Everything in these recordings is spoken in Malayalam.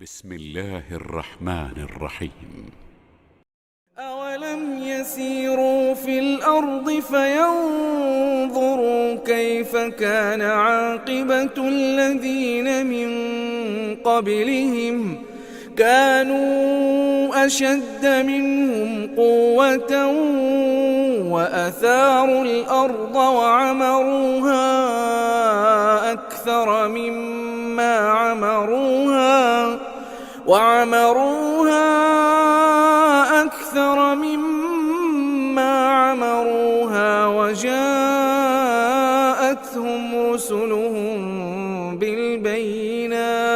بسم الله الرحمن الرحيم. أولم يسيروا في الأرض فينظروا كيف كان عاقبة الذين من قبلهم كانوا أشد منهم قوة وأثاروا الأرض وعمروها أكثر مما عمروها وجاءتهم رسلهم بالبينات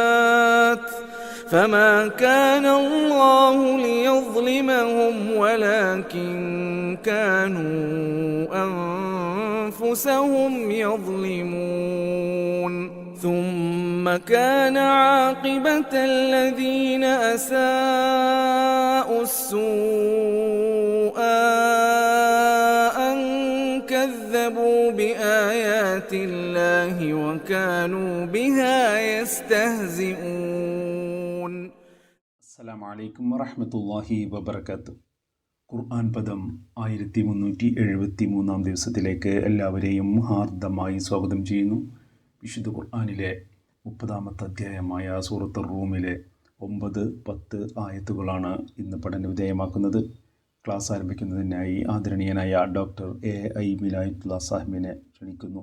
فما كان الله ليظلمهم ولكن كانوا أنفسهم يظلمون ثم كان عاقبة الذين أساءوا السوء أن كذبوا بآيات الله وكانوا بها يستهزئون. السلام عليكم ورحمة الله وبركاته. ഖുർആൻ പദം 1373 ദിവസത്തിലേക്ക് എല്ലാവരെയും ഹാർദമായി സ്വാഗതം ചെയ്യുന്നു. വിശുദ്ധ ഖുർആനിലെ 30-ാമത്തെ അധ്യായമായ സൂറത്തുർ റൂമിലെ 9-10 ആയത്തുകളാണ് ഇന്ന് പഠന വിധേയമാക്കുന്നത്. ക്ലാസ് ആരംഭിക്കുന്നതിനായി ആദരണീയനായ ഡോക്ടർ A.I. വിലായത്തുള്ള സാഹിബിനെ ക്ഷണിക്കുന്നു.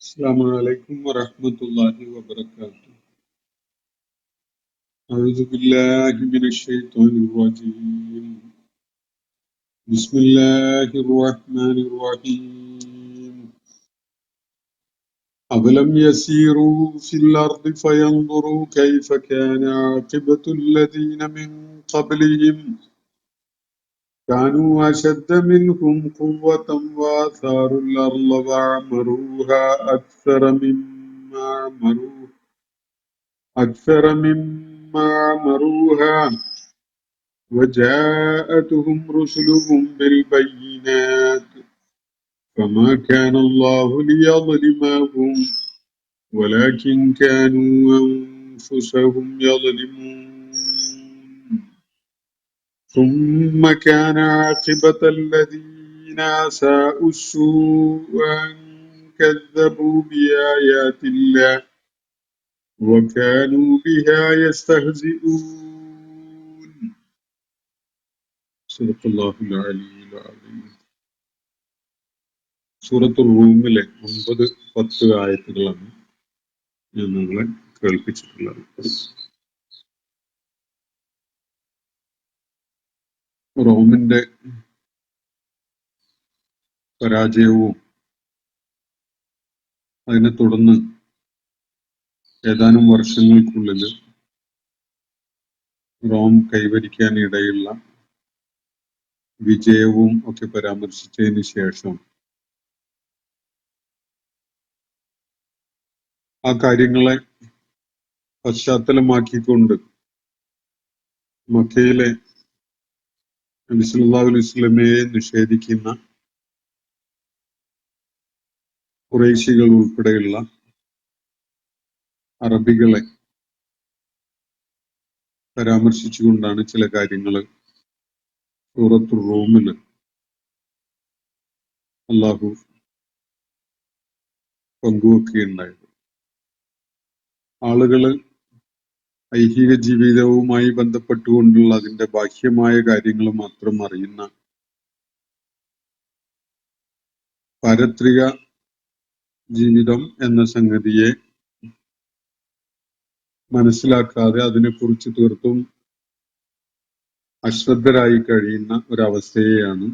അസ്സലാമു അലൈക്കും വറഹ്മത്തുള്ളാഹി വബറകാതുഹു. അഊദു ബില്ലാഹി മിനശ് ശൈത്വാനിർ റജീം. ബിസ്മില്ലാഹിർ റഹ്മാനിർ റഹീം. അവലം യസീറൂ ഫിൽ അർദി ഫയൻദുറൂ കൈഫ കാന ആഖിബത്തുൽ ലദീന മിൻ ഖബ്ലിഹിം كانوا أشد منهم قوة وآثاروا الأرض وعمروها أكثر مما عمروها وجاءتهم رسلهم بالبينات فما كان الله ليظلمهم ولكن كانوا أنفسهم يظلمون ثم كان عاقبة الذين أساءوا السوء أن كذبوا بآيات الله وكانوا بها يستهزئون. صدق الله العلي العظيم. സൂറത്തുർ റൂമിലെ 9-10 ആയത്തുകളാണ് ഞാൻ നിങ്ങളെ കേൾപ്പിച്ചിട്ടുള്ളത്. റോമിന്റെ പരാജയവും അതിനെ തുടർന്ന് ഏതാനും വർഷങ്ങൾക്കുള്ളിൽ റോം കൈവരിക്കാനിടയുള്ള വിജയവും ഒക്കെ പരാമർശിച്ചതിന് ശേഷം ആ കാര്യങ്ങളെ പശ്ചാത്തലമാക്കിക്കൊണ്ട് മക്കയിലെ നബി സല്ലല്ലാഹു അലൈഹി വസല്ലമയെ നിഷേധിക്കുന്ന ഖുറൈശികൾ ഉൾപ്പെടെയുള്ള അറബികളെ പരാമർശിച്ചുകൊണ്ടാണ് ചില കാര്യങ്ങൾ സൂറത്തുർ റൂമിൽ അല്ലാഹു പങ്കുവെക്കുകയുണ്ടായത്. ആളുകള് ഐഹിക ജീവിതവുമായി ബന്ധപ്പെട്ടുകൊണ്ടുള്ള അതിന്റെ ബാഹ്യമായ കാര്യങ്ങൾ മാത്രം അറിയുന്ന പാരത്രിക ജീവിതം എന്ന സംഗതിയെ മനസ്സിലാക്കാതെ അതിനെക്കുറിച്ച് തീർത്തും അശ്രദ്ധരായി കഴിയുന്ന ഒരവസ്ഥയെയാണ്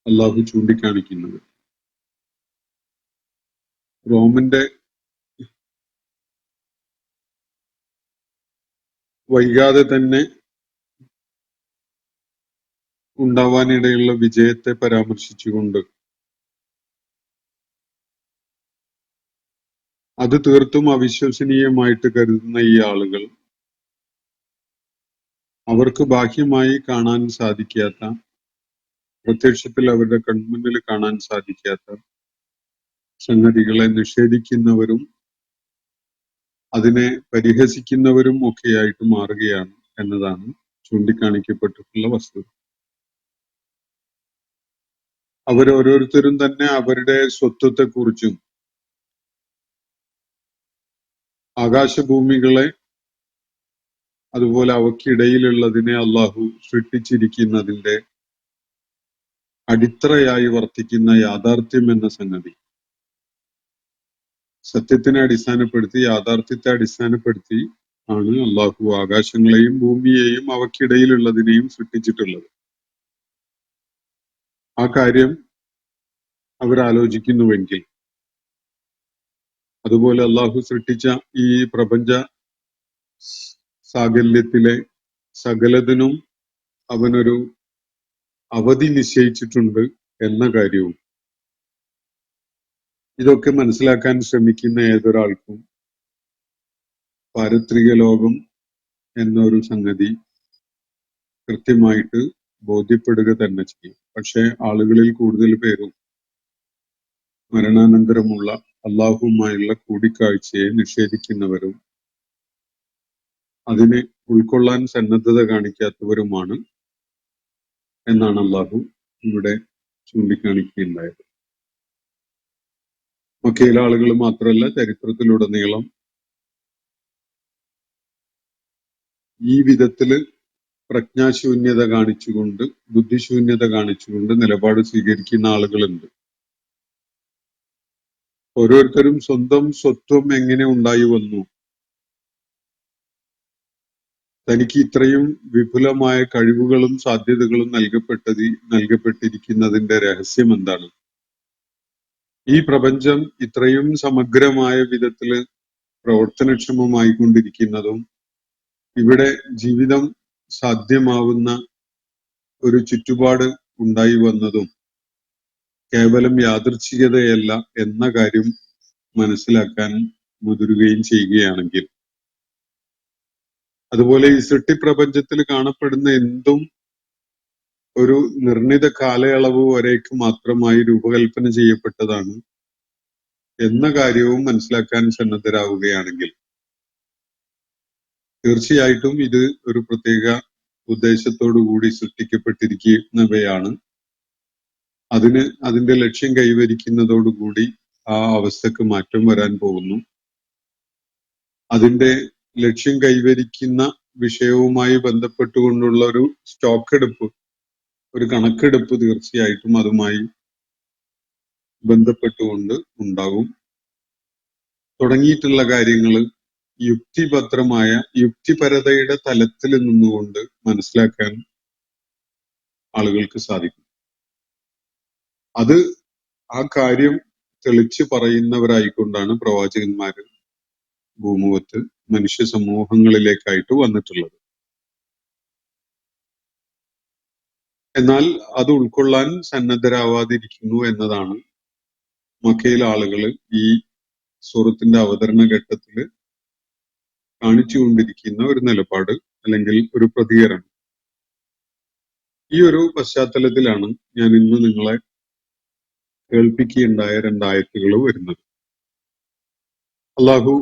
അള്ളാഹു ചൂണ്ടിക്കാണിക്കുന്നത്. റോമിന്റെ വൈകാതെ തന്നെ ഉണ്ടാവാനിടയുള്ള വിജയത്തെ പരാമർശിച്ചുകൊണ്ട് അത് തീർത്തും അവിശ്വസനീയമായിട്ട് കരുതുന്ന ഈ ആളുകൾ അവർക്ക് ബാഹ്യമായി കാണാൻ സാധിക്കാത്ത, പ്രത്യക്ഷത്തിൽ അവരുടെ കൺമുന്നിൽ കാണാൻ സാധിക്കാത്ത സംഗതികളെ നിഷേധിക്കുന്നവരും അതിനെ പരിഹസിക്കുന്നവരും ഒക്കെയായിട്ട് മാറുകയാണ് എന്നതാണ് ചൂണ്ടിക്കാണിക്കപ്പെട്ടിട്ടുള്ള വസ്തുത. അവരോരോരുത്തരും തന്നെ അവരുടെ സ്വത്വത്തെക്കുറിച്ചും ആകാശഭൂമികളെ അതുപോലെ അവയ്ക്കിടയിലുള്ളതിനെ അള്ളാഹു സൃഷ്ടിച്ചിരിക്കുന്നതിന്റെ അടിത്തറയായി വർത്തിക്കുന്ന യാഥാർത്ഥ്യം എന്ന സംഗതി സത്യത്തിനെ അടിസ്ഥാനപ്പെടുത്തി, യാഥാർത്ഥ്യത്തെ അടിസ്ഥാനപ്പെടുത്തി ആണ് അള്ളാഹു ആകാശങ്ങളെയും ഭൂമിയെയും അവയ്ക്കിടയിലുള്ളതിനെയും സൃഷ്ടിച്ചിട്ടുള്ളത്. ആ കാര്യം അവരാലോചിക്കുന്നുവെങ്കിൽ, അതുപോലെ അള്ളാഹു സൃഷ്ടിച്ച ഈ പ്രപഞ്ച സാകല്യത്തിലെ സകലതിനും അവനൊരു അവധി നിശ്ചയിച്ചിട്ടുണ്ട് എന്ന കാര്യവും ഇതൊക്കെ മനസ്സിലാക്കാൻ ശ്രമിക്കുന്ന ഏതൊരാൾക്കും പാരത്രിക ലോകം എന്നൊരു സംഗതി കൃത്യമായിട്ട് ബോധ്യപ്പെടുക തന്നെ ചെയ്യും. പക്ഷെ ആളുകളിൽ കൂടുതൽ പേരും മരണാനന്തരമുള്ള അള്ളാഹുവുമായുള്ള കൂടിക്കാഴ്ചയെ നിഷേധിക്കുന്നവരും അതിനെ ഉൾക്കൊള്ളാൻ സന്നദ്ധത കാണിക്കാത്തവരുമാണ് എന്നാണ് അള്ളാഹു ഇവിടെ ചൂണ്ടിക്കാണിക്കുകയുണ്ടായത്. മക്കയിലെ ആളുകൾ മാത്രമല്ല, ചരിത്രത്തിലുടനീളം ഈ വിധത്തില് പ്രജ്ഞാശൂന്യത കാണിച്ചുകൊണ്ട്, ബുദ്ധിശൂന്യത കാണിച്ചുകൊണ്ട് നിലപാട് സ്വീകരിക്കുന്ന ആളുകളുണ്ട്. ഓരോരുത്തരും സ്വന്തം സ്വത്വം എങ്ങനെ ഉണ്ടായി വന്നു, തനിക്ക് ഇത്രയും വിപുലമായ കഴിവുകളും സാധ്യതകളും നൽകപ്പെട്ടിരിക്കുന്നതിന്റെ രഹസ്യം എന്താണ്, ഈ പ്രപഞ്ചം ഇത്രയും സമഗ്രമായ വിധത്തില് പ്രവർത്തനക്ഷമമായിക്കൊണ്ടിരിക്കുന്നതും ഇവിടെ ജീവിതം സാധ്യമാവുന്ന ഒരു ചുറ്റുപാട് ഉണ്ടായി വന്നതും കേവലം യാദൃച്ഛികതയല്ല എന്ന കാര്യം മനസ്സിലാക്കാൻ മുതിരുകയും ചെയ്യുകയാണെങ്കിൽ, അതുപോലെ ഈ സൃഷ്ടിപ്രപഞ്ചത്തിൽ കാണപ്പെടുന്ന എന്തും ഒരു നിർണിത കാലയളവ് വരേക്ക് മാത്രമായി രൂപകൽപ്പന ചെയ്യപ്പെട്ടതാണ് എന്ന കാര്യവും മനസ്സിലാക്കാൻ സന്നദ്ധരാവുകയാണെങ്കിൽ തീർച്ചയായിട്ടും ഇത് ഒരു പ്രത്യേക ഉദ്ദേശത്തോടു കൂടി സൃഷ്ടിക്കപ്പെട്ടിരിക്കുന്നവയാണ്. അതിന്റെ ലക്ഷ്യം കൈവരിക്കുന്നതോടുകൂടി ആ അവസ്ഥക്ക് മാറ്റം വരാൻ പോകുന്നു. അതിന്റെ ലക്ഷ്യം കൈവരിക്കുന്ന വിഷയവുമായി ബന്ധപ്പെട്ടുകൊണ്ടുള്ള ഒരു സ്റ്റോക്ക് എടുപ്പ്, ഒരു കണക്കെടുപ്പ് തീർച്ചയായിട്ടും അതുമായി ബന്ധപ്പെട്ടുകൊണ്ട് ഉണ്ടാകും. തുടങ്ങിയിട്ടുള്ള കാര്യങ്ങൾ യുക്തിപരതയുടെ തലത്തിൽ നിന്നുകൊണ്ട് മനസ്സിലാക്കാൻ ആളുകൾക്ക് സാധിക്കും. അത് ആ കാര്യം തെളിച്ച് പറയുന്നവരായിക്കൊണ്ടാണ് പ്രവാചകന്മാര് ഭൂമുഖത്ത് മനുഷ്യ സമൂഹങ്ങളിലേക്കായിട്ട് വന്നിട്ടുള്ളത്. എന്നാൽ അത് ഉൾക്കൊള്ളാൻ സന്നദ്ധരാവാതിരിക്കുന്നു എന്നതാണ് മക്കയിലെ ആളുകൾ ഈ സൂറത്തിന്റെ അവതരണ ഘട്ടത്തില് കാണിച്ചുകൊണ്ടിരിക്കുന്ന ഒരു നിലപാട് അല്ലെങ്കിൽ ഒരു പ്രതികരണം. ഈ ഒരു പശ്ചാത്തലത്തിലാണ് ഞാൻ ഇന്ന് നിങ്ങളെ കേൾപ്പിക്കുകയുണ്ടായ രണ്ടായത്തുകൾ വരുന്നത്. അള്ളാഹു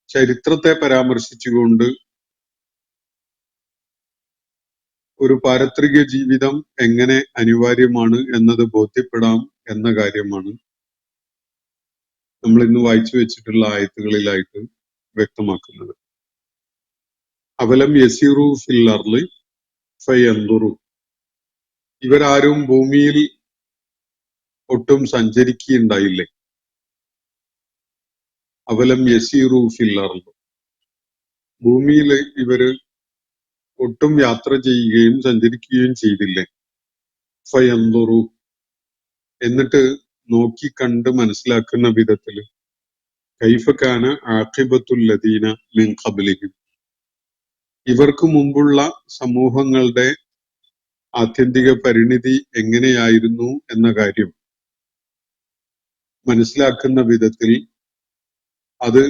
ചരിത്രത്തെ പരാമർശിച്ചുകൊണ്ട് ഒരു പാരത്രിക ജീവിതം എങ്ങനെ അനിവാര്യമാണ് എന്നത് ബോധ്യപ്പെടാം എന്ന കാര്യമാണ് നമ്മൾ ഇന്ന് വായിച്ചു വെച്ചിട്ടുള്ള ആയത്തുകളിലായിട്ട് വ്യക്തമാക്കുന്നത്. അവലം യസീറു ഫിൽ അർളി ഫയൻദുറു, ഇവരാരും ഭൂമിയിൽ ഒട്ടും സഞ്ചരിക്കുകയുണ്ടായില്ലേ? അവലം യസീറു ഫിൽ അർളി, ഭൂമിയിൽ ഇവര് ഒട്ടും യാത്ര ചെയ്യുകയും സഞ്ചരിക്കുകയും ചെയ്തില്ലേ? ഫയൻദുറു, എന്നിട്ട് നോക്കി കണ്ട് മനസ്സിലാക്കുന്ന വിധത്തില് കൈഫ കാന ആഖിബത്തുൽ ലദീന മിൻ ഖബ്ലിഹിം, ഇവർക്ക് മുമ്പുള്ള സമൂഹങ്ങളുടെ ആത്യന്തിക പരിണിതി എങ്ങനെയായിരുന്നു എന്ന കാര്യം മനസ്സിലാക്കുന്ന വിധത്തിൽ, അത്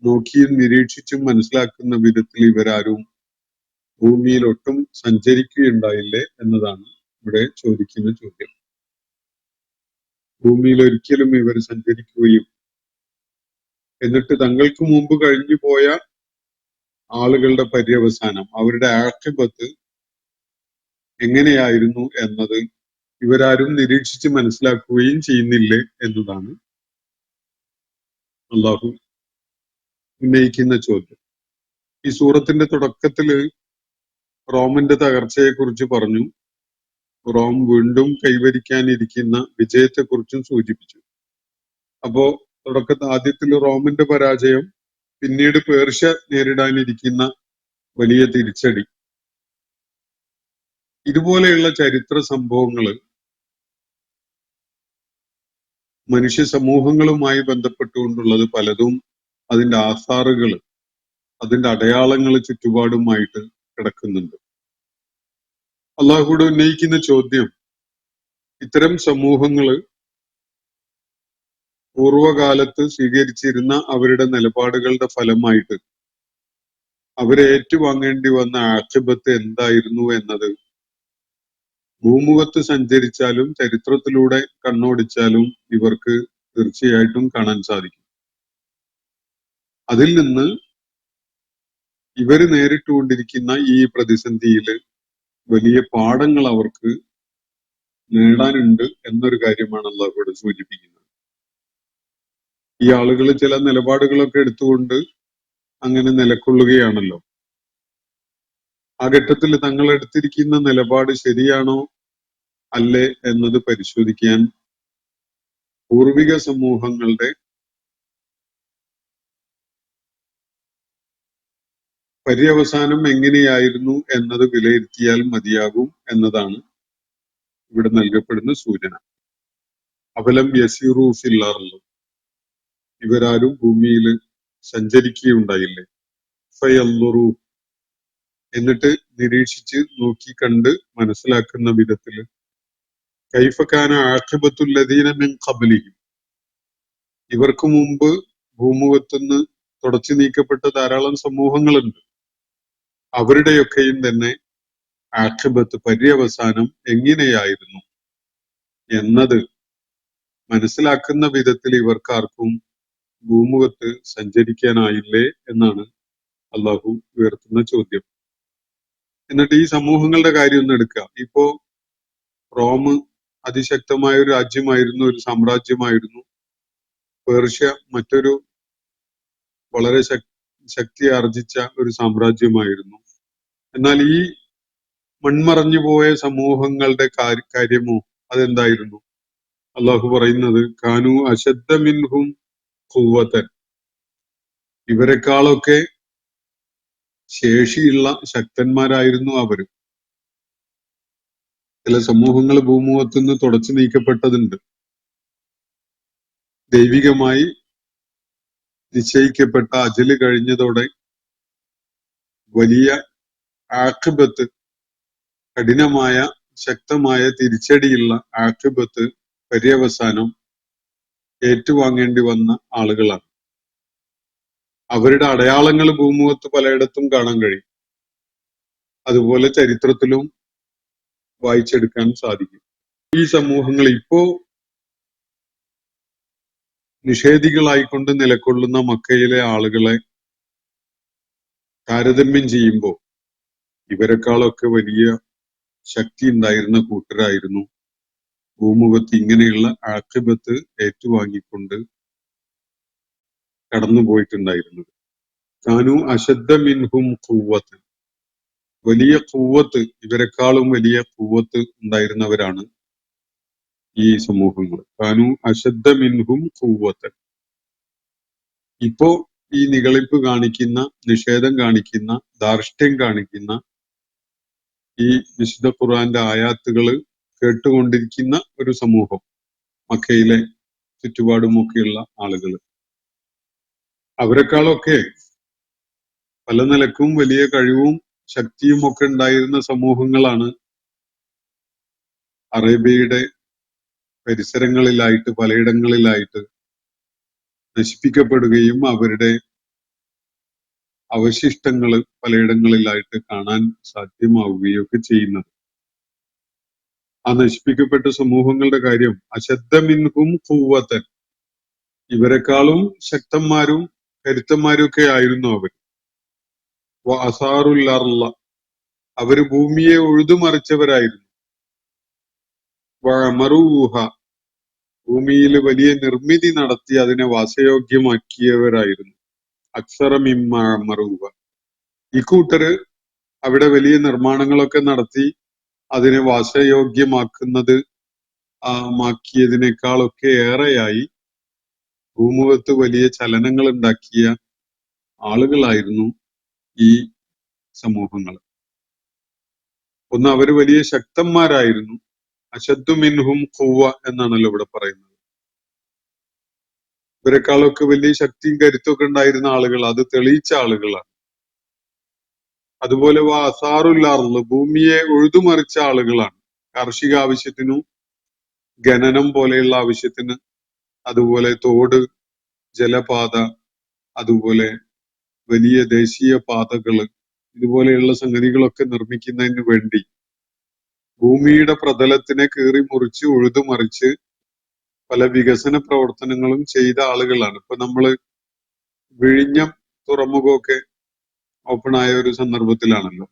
നോക്കിയും നിരീക്ഷിച്ചും മനസ്സിലാക്കുന്ന വിധത്തിൽ ഇവരാരും ഭൂമിയിൽ ഒട്ടും സഞ്ചരിക്കുകയുണ്ടായില്ലേ എന്നതാണ് ഇവിടെ ചോദിക്കുന്ന ചോദ്യം. ഭൂമിയിൽ ഒരിക്കലും ഇവർ സഞ്ചരിക്കുകയും എന്നിട്ട് തങ്ങൾക്ക് മുമ്പ് കഴിഞ്ഞു പോയ ആളുകളുടെ പര്യവസാനം, അവരുടെ ആഖിബത്ത് എങ്ങനെയായിരുന്നു എന്നത് ഇവരാരും നിരീക്ഷിച്ച് മനസ്സിലാക്കുകയും ചെയ്യുന്നില്ലേ എന്നതാണ് അള്ളാഹു ഉന്നയിക്കുന്ന ചോദ്യം. ഈ സൂറത്തിന്റെ തുടക്കത്തില് റോമിന്റെ തകർച്ചയെ കുറിച്ച് പറഞ്ഞു. റോം വീണ്ടും കൈവരിക്കാനിരിക്കുന്ന വിജയത്തെക്കുറിച്ചും സൂചിപ്പിച്ചു. അപ്പോ ആദ്യത്തിൽ റോമിന്റെ പരാജയം, പിന്നീട് പേർഷ്യ നേരിടാനിരിക്കുന്ന വലിയ തിരിച്ചടി, ഇതുപോലെയുള്ള ചരിത്ര സംഭവങ്ങള് മനുഷ്യ സമൂഹങ്ങളുമായി ബന്ധപ്പെട്ടുകൊണ്ടുള്ളത് പലതും അതിന്റെ ആസാറുകൾ, അതിന്റെ അടയാളങ്ങൾ ചുറ്റുപാടുമായിട്ട് കിടക്കുന്നുണ്ട്. അള്ളാഹുവോട് ഉന്നയിക്കുന്ന ചോദ്യം, ഇത്തരം സമൂഹങ്ങള് പൂർവകാലത്ത് സ്വീകരിച്ചിരുന്ന അവരുടെ നിലപാടുകളുടെ ഫലമായിട്ട് അവരെ ഏറ്റുവാങ്ങേണ്ടി വന്ന ആഖിബത്ത് എന്തായിരുന്നു എന്നത് ഭൂമുഖത്ത് സഞ്ചരിച്ചാലും ചരിത്രത്തിലൂടെ കണ്ണോടിച്ചാലും ഇവർക്ക് തീർച്ചയായിട്ടും കാണാൻ സാധിക്കും. അതിൽ നിന്ന് ഇവര് നേരിട്ടുകൊണ്ടിരിക്കുന്ന ഈ പ്രതിസന്ധിയില് വലിയ പാഠങ്ങൾ അവർക്ക് നേടാനുണ്ട് എന്നൊരു കാര്യമാണ് അള്ളാഹു ഇവിടെ സൂചിപ്പിക്കുന്നത്. ഈ ആളുകൾ ചില നിലപാടുകളൊക്കെ എടുത്തുകൊണ്ട് അങ്ങനെ നിലകൊള്ളുകയാണല്ലോ. ആ ഘട്ടത്തിൽ തങ്ങൾ എടുത്തിരിക്കുന്ന നിലപാട് ശരിയാണോ അല്ലേ എന്നത് പരിശോധിക്കാൻ പൂർവിക സമൂഹങ്ങളുടെ പര്യവസാനം എങ്ങനെയായിരുന്നു എന്നത് വിലയിരുത്തിയാൽ മതിയാകും എന്നതാണ് ഇവിടെ നൽകപ്പെടുന്ന സൂചന. അഫലം യസീറു ഫിൽ അർള്, ഇവരാരും ഭൂമിയിൽ സഞ്ചരിക്കുകയുണ്ടായില്ലേ, ഫയൻളുറു, എന്നിട്ട് നിരീക്ഷിച്ച് നോക്കി കണ്ട് മനസ്സിലാക്കുന്ന വിധത്തില്, കൈഫ കാന ആഖിബത്തുൽ ലദീന മിൻ ഖബ്ലിഹിം, ഇവർക്ക് മുമ്പ് ഭൂമുഖത്തുനിന്ന് തുടച്ചു നീക്കപ്പെട്ട ധാരാളം സമൂഹങ്ങളുണ്ട്. അവരുടെയൊക്കെയും തന്നെ ആഖിബത്ത്, പര്യവസാനം എങ്ങനെയായിരുന്നു എന്നത് മനസ്സിലാക്കുന്ന വിധത്തിൽ ഇവർക്കാർക്കും ഭൂമുഖത്ത് സഞ്ചരിക്കാനായില്ലേ എന്നാണ് അള്ളാഹു ഉയർത്തുന്ന ചോദ്യം. എന്നിട്ട് ഈ സമൂഹങ്ങളുടെ കാര്യം ഒന്ന് എടുക്കുക. ഇപ്പോ റോം അതിശക്തമായ ഒരു രാജ്യമായിരുന്നു, ഒരു സാമ്രാജ്യമായിരുന്നു. പേർഷ്യ മറ്റൊരു വളരെ ശക്തി ആർജിച്ച ഒരു സാമ്രാജ്യമായിരുന്നു. എന്നാൽ ഈ മൺമറഞ്ഞു പോയ സമൂഹങ്ങളുടെ കാര്യമോ അതെന്തായിരുന്നു? അള്ളാഹു പറയുന്നത്, കാനു അശദ്ദ മിൻഹും ഖുവ്വതൻ, ഇവരെക്കാളൊക്കെ ശേഷിയുള്ള ശക്തന്മാരായിരുന്നു അവര്. ചില സമൂഹങ്ങൾ ഭൂമുഖത്ത് നിന്ന് തുടച്ചു നീക്കപ്പെട്ടതുണ്ട്. ദൈവികമായി നിശ്ചയിക്കപ്പെട്ട അജല് കഴിഞ്ഞതോടെ വലിയ ആഖിബത്ത്, കഠിനമായ ശക്തമായ തിരിച്ചടിയുള്ള ആഖിബത്ത്, പര്യവസാനം ഏറ്റുവാങ്ങേണ്ടി വന്ന ആളുകളാണ്. അവരുടെ അടയാളങ്ങൾ ഭൂമുഖത്ത് പലയിടത്തും കാണാൻ കഴിയും. അതുപോലെ ചരിത്രത്തിലും വായിച്ചെടുക്കാൻ സാധിക്കും. ഈ സമൂഹങ്ങൾ ഇപ്പോ നിഷേധികളായിക്കൊണ്ട് നിലകൊള്ളുന്ന മക്കയിലെ ആളുകളെ താരതമ്യം ചെയ്യുമ്പോൾ ഇവരെക്കാളൊക്കെ വലിയ ശക്തി ഉണ്ടായിരുന്ന കൂട്ടരായിരുന്നു ഭൂമുഖത്ത് ഇങ്ങനെയുള്ള ആഖിബത്ത് ഏറ്റുവാങ്ങിക്കൊണ്ട് കടന്നുപോയിട്ടുണ്ടായിരുന്നത്. കാനു അശദ്ദ മിൻഹും ഖുവ്വത്ത്, വലിയ ഖുവ്വത്ത്, ഇവരെക്കാളും വലിയ ഖുവ്വത്ത് ഉണ്ടായിരുന്നവരാണ് ഈ സമൂഹങ്ങൾ. കാനു അശദ്ദ മിൻഹും ഖുവ്വത്ത്. ഇപ്പോ ഈ നിഗളിപ്പ് കാണിക്കുന്ന, നിഷേധം കാണിക്കുന്ന, ധാർഷ്ട്യം കാണിക്കുന്ന ഈ വിശുദ്ധ ഖുർആന്റെ ആയാത്തുകള് കേട്ടുകൊണ്ടിരിക്കുന്ന ഒരു സമൂഹം, മക്കയിലെ ചുറ്റുപാടുമൊക്കെയുള്ള ആളുകൾ, അവരെക്കാളൊക്കെ പല നിലക്കും വലിയ കഴിവും ശക്തിയും ഒക്കെ ഉണ്ടായിരുന്ന സമൂഹങ്ങളാണ് അറേബ്യയുടെ പരിസരങ്ങളിലായിട്ട് പലയിടങ്ങളിലായിട്ട് നശിപ്പിക്കപ്പെടുകയും അവരുടെ അവശിഷ്ടങ്ങൾ പലയിടങ്ങളിലായിട്ട് കാണാൻ സാധ്യമാവുകയും ഒക്കെ ചെയ്യുന്നത്. ആ നശിപ്പിക്കപ്പെട്ട സമൂഹങ്ങളുടെ കാര്യം, അശദ്ദ മിൻഹും ഖുവ്വതൻ, ഇവരെക്കാളും ശക്തന്മാരും കരുത്തന്മാരും ഒക്കെ ആയിരുന്നു അവർ. അസാറുൽ അർള, അവര് ഭൂമിയെ ഉഴുതുമറിച്ചവരായിരുന്നു. വഅമറൂഹ, ഭൂമിയിൽ വലിയ നിർമ്മിതി നടത്തി അതിനെ വാസയോഗ്യമാക്കിയവരായിരുന്നു. അക്സറ മിമ്മ അമറൂഹ, ഇക്കൂട്ടര് അവിടെ വലിയ നിർമ്മാണങ്ങളൊക്കെ നടത്തി അതിനെ വാസയോഗ്യമാക്കുന്നത് മാക്കിയതിനേക്കാളൊക്കെ ഏറെയായി ഭൂമുഖത്ത് വലിയ ചലനങ്ങൾ ഉണ്ടാക്കിയ ആളുകളായിരുന്നു ഈ സമൂഹങ്ങൾ. ഒന്ന്, അവര് വലിയ ശക്തന്മാരായിരുന്നു. അശദ്ദു മിൻഹും ഖുവ്വ എന്നാണല്ലോ ഇവിടെ പറയുന്നത്. ഇവരെക്കാളൊക്കെ വലിയ ശക്തിയും കരുത്തൊക്കെ ഉണ്ടായിരുന്ന ആളുകൾ, അത് തെളിയിച്ച ആളുകളാണ്. അതുപോലെ അസാറുൽ അർള്, ഭൂമിയെ ഉഴുതുമറിച്ച ആളുകളാണ്. കാർഷിക ആവശ്യത്തിനും ഖനനം പോലെയുള്ള ആവശ്യത്തിന്, അതുപോലെ തോട്, ജലപാത, അതുപോലെ വലിയ ദേശീയ പാതകള്, ഇതുപോലെയുള്ള സംഗതികളൊക്കെ നിർമ്മിക്കുന്നതിന് വേണ്ടി ഭൂമിയുടെ പ്രതലത്തിനെ കീറി മുറിച്ച് ഉഴുതുമറിച്ച് പല വികസന പ്രവർത്തനങ്ങളും ചെയ്ത ആളുകളാണ്. ഇപ്പൊ നമ്മള് വിഴിഞ്ഞം തുറമുഖമൊക്കെ ഓപ്പൺ ആയ ഒരു സന്ദർഭത്തിലാണല്ലോ.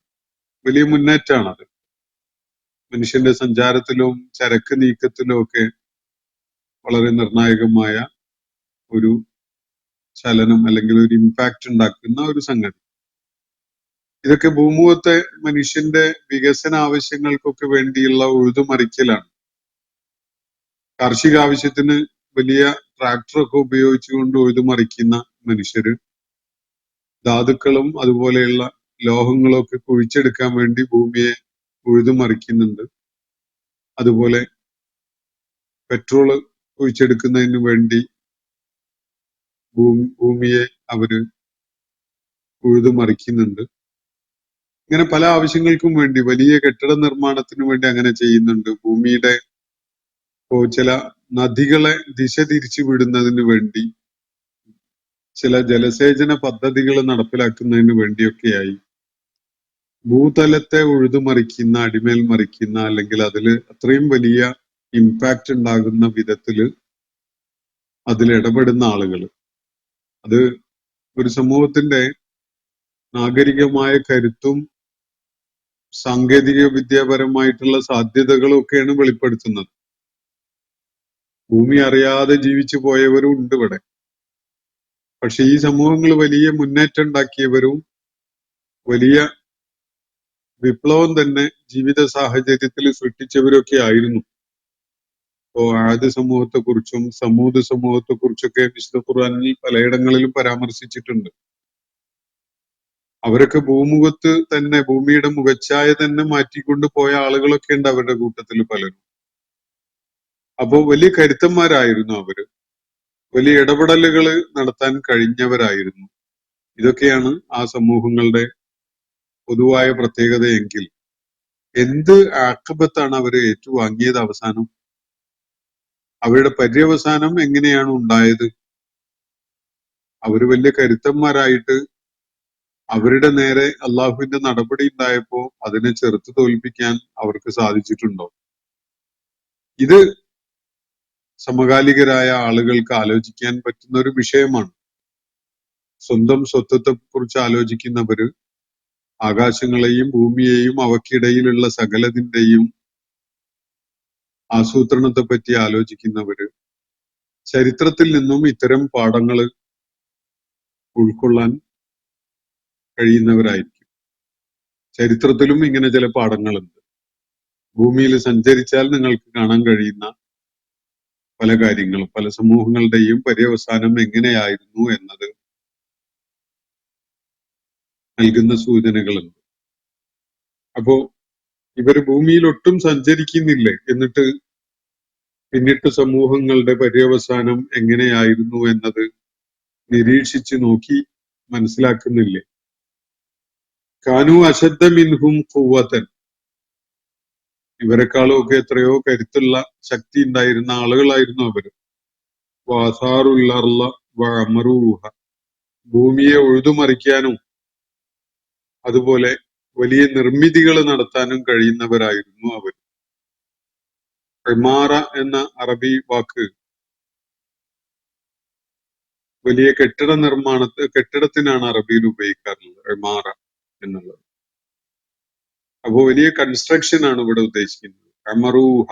വലിയ മുന്നേറ്റമാണത്. മനുഷ്യന്റെ സഞ്ചാരത്തിലും ചരക്ക് നീക്കത്തിലും ഒക്കെ വളരെ നിർണായകമായ ഒരു ചലനം അല്ലെങ്കിൽ ഒരു ഇമ്പാക്ട് ഉണ്ടാക്കുന്ന ഒരു സംഗതി. ഇതൊക്കെ ഭൂമുഖത്തെ മനുഷ്യന്റെ വികസന ആവശ്യങ്ങൾക്കൊക്കെ വേണ്ടിയുള്ള ഉഴുതുമറിക്കലാണ്. കാർഷിക ആവശ്യത്തിന് വലിയ ട്രാക്ടറൊക്കെ ഉപയോഗിച്ചുകൊണ്ട് ഉഴുതുമറിക്കുന്ന മനുഷ്യര് ധാതുക്കളും അതുപോലെയുള്ള ലോഹങ്ങളും ഒക്കെ കുഴിച്ചെടുക്കാൻ വേണ്ടി ഭൂമിയെ ഉഴുതുമറിക്കുന്നുണ്ട്. അതുപോലെ പെട്രോള് കുഴിച്ചെടുക്കുന്നതിന് വേണ്ടി ഭൂമിയെ അവര് ഉഴുതുമറിക്കുന്നുണ്ട്. ഇങ്ങനെ പല ആവശ്യങ്ങൾക്കും വേണ്ടി, വലിയ കെട്ടിട നിർമ്മാണത്തിന് വേണ്ടി അങ്ങനെ ചെയ്യുന്നുണ്ട്. ഭൂമിയുടെ ചില നദികളെ ദിശ തിരിച്ചു വിടുന്നതിന് വേണ്ടി, ചില ജലസേചന പദ്ധതികൾ നടപ്പിലാക്കുന്നതിന് വേണ്ടിയൊക്കെയായി ഭൂതലത്തെ ഉഴുതുമറിക്കുന്ന, അടിമേൽ മറിക്കുന്ന, അല്ലെങ്കിൽ അതിൽ അത്രയും വലിയ ഇമ്പാക്ട് ഉണ്ടാകുന്ന വിധത്തില് അതിൽ ഇടപെടുന്ന ആളുകൾ. അത് ഒരു സമൂഹത്തിന്റെ നാഗരികമായ കരുത്തും സാങ്കേതിക വിദ്യാപരമായിട്ടുള്ള സാധ്യതകളും ഒക്കെയാണ് വെളിപ്പെടുത്തുന്നത്. ഭൂമി അറിയാതെ ജീവിച്ചു പോയവരും ഉണ്ട് ഇവിടെ. പക്ഷെ ഈ സമൂഹങ്ങൾ വലിയ മുന്നേറ്റം ഉണ്ടാക്കിയവരും വലിയ വിപ്ലവം തന്നെ ജീവിത സാഹചര്യത്തിൽ സൃഷ്ടിച്ചവരൊക്കെ ആയിരുന്നു. ഇപ്പോ ആദ് സമൂഹത്തെ കുറിച്ചും സമൂദ് സമൂഹത്തെ കുറിച്ചൊക്കെ വിശുദ്ധ ഖുർആനിൽ പലയിടങ്ങളിലും പരാമർശിച്ചിട്ടുണ്ട്. അവരൊക്കെ ഭൂമുഖത്ത് തന്നെ, ഭൂമിയുടെ മുഖച്ഛായ തന്നെ മാറ്റിക്കൊണ്ട് പോയ ആളുകളൊക്കെ ഉണ്ട് അവരുടെ കൂട്ടത്തിൽ പലരും. അപ്പോ വലിയ കരുത്തന്മാരായിരുന്നു അവര്. വലിയ ഇടപെടലുകൾ നടത്താൻ കഴിഞ്ഞവരായിരുന്നു. ഇതൊക്കെയാണ് ആ സമൂഹങ്ങളുടെ പൊതുവായ പ്രത്യേകതയെങ്കിൽ എന്ത് ആഖിബത്താണ് അവര് ഏറ്റുവാങ്ങിയത്? അവസാനം അവരുടെ പര്യവസാനം എങ്ങനെയാണ് ഉണ്ടായത്? അവര് വലിയ കരുത്തന്മാരായിട്ട് അവരുടെ നേരെ അള്ളാഹുവിന്റെ നടപടി ഉണ്ടായപ്പോ അതിനെ ചെറുത്ത് തോൽപ്പിക്കാൻ അവർക്ക് സാധിച്ചിട്ടുണ്ടോ? ഇത് സമകാലികരായ ആളുകൾക്ക് ആലോചിക്കാൻ പറ്റുന്ന ഒരു വിഷയമാണ്. സ്വന്തം സ്വത്വത്തെ കുറിച്ച് ആലോചിക്കുന്നവര് ആകാശങ്ങളെയും ഭൂമിയെയും അവക്കിടയിലുള്ള സകലതിന്റെയും ആസൂത്രണത്തെ പറ്റി ആലോചിക്കുന്നവര് ചരിത്രത്തിൽ നിന്നും ഇത്തരം പാഠങ്ങൾ ഉൾക്കൊള്ളാൻ കഴിയുന്നവരായിരിക്കും. ചരിത്രത്തിലും ഇങ്ങനെ ചില പാഠങ്ങളുണ്ട്. ഭൂമിയിൽ സഞ്ചരിച്ചാൽ നിങ്ങൾക്ക് കാണാൻ കഴിയുന്ന പല കാര്യങ്ങളും, പല സമൂഹങ്ങളുടെയും പര്യവസാനം എങ്ങനെയായിരുന്നു എന്നത് നൽകുന്ന സൂചനകളുണ്ട്. അപ്പോ ഇവര് ഭൂമിയിൽ ഒട്ടും സഞ്ചരിക്കുന്നില്ലേ, എന്നിട്ട് പിന്നിട്ട് സമൂഹങ്ങളുടെ പര്യവസാനം എങ്ങനെയായിരുന്നു എന്നത് നിരീക്ഷിച്ച് നോക്കി മനസ്സിലാക്കുന്നില്ലേ? കാനു അശദ്ദ മിൻഹും ഖുവ്വതൻ, ഇവരെക്കാളും ഒക്കെ എത്രയോ കരുത്തുള്ള ശക്തി ഉണ്ടായിരുന്ന ആളുകളായിരുന്നു അവര്. വഅസാറുൽ അർള വഅമറൂഹ, ഭൂമിയെ ഉഴുതുമറിക്കാനും അതുപോലെ വലിയ നിർമ്മിതികൾ നടത്താനും കഴിയുന്നവരായിരുന്നു അവർ. ഇമാറ എന്ന അറബി വാക്ക് വലിയ കെട്ടിടത്തിനാണ് അറബിയിൽ ഉപയോഗിക്കാറുള്ളത് ഇമാറ എന്നുള്ളത്. അപ്പോ വലിയ കൺസ്ട്രക്ഷൻ ആണ് ഇവിടെ ഉദ്ദേശിക്കുന്നത്. അമറൂഹ,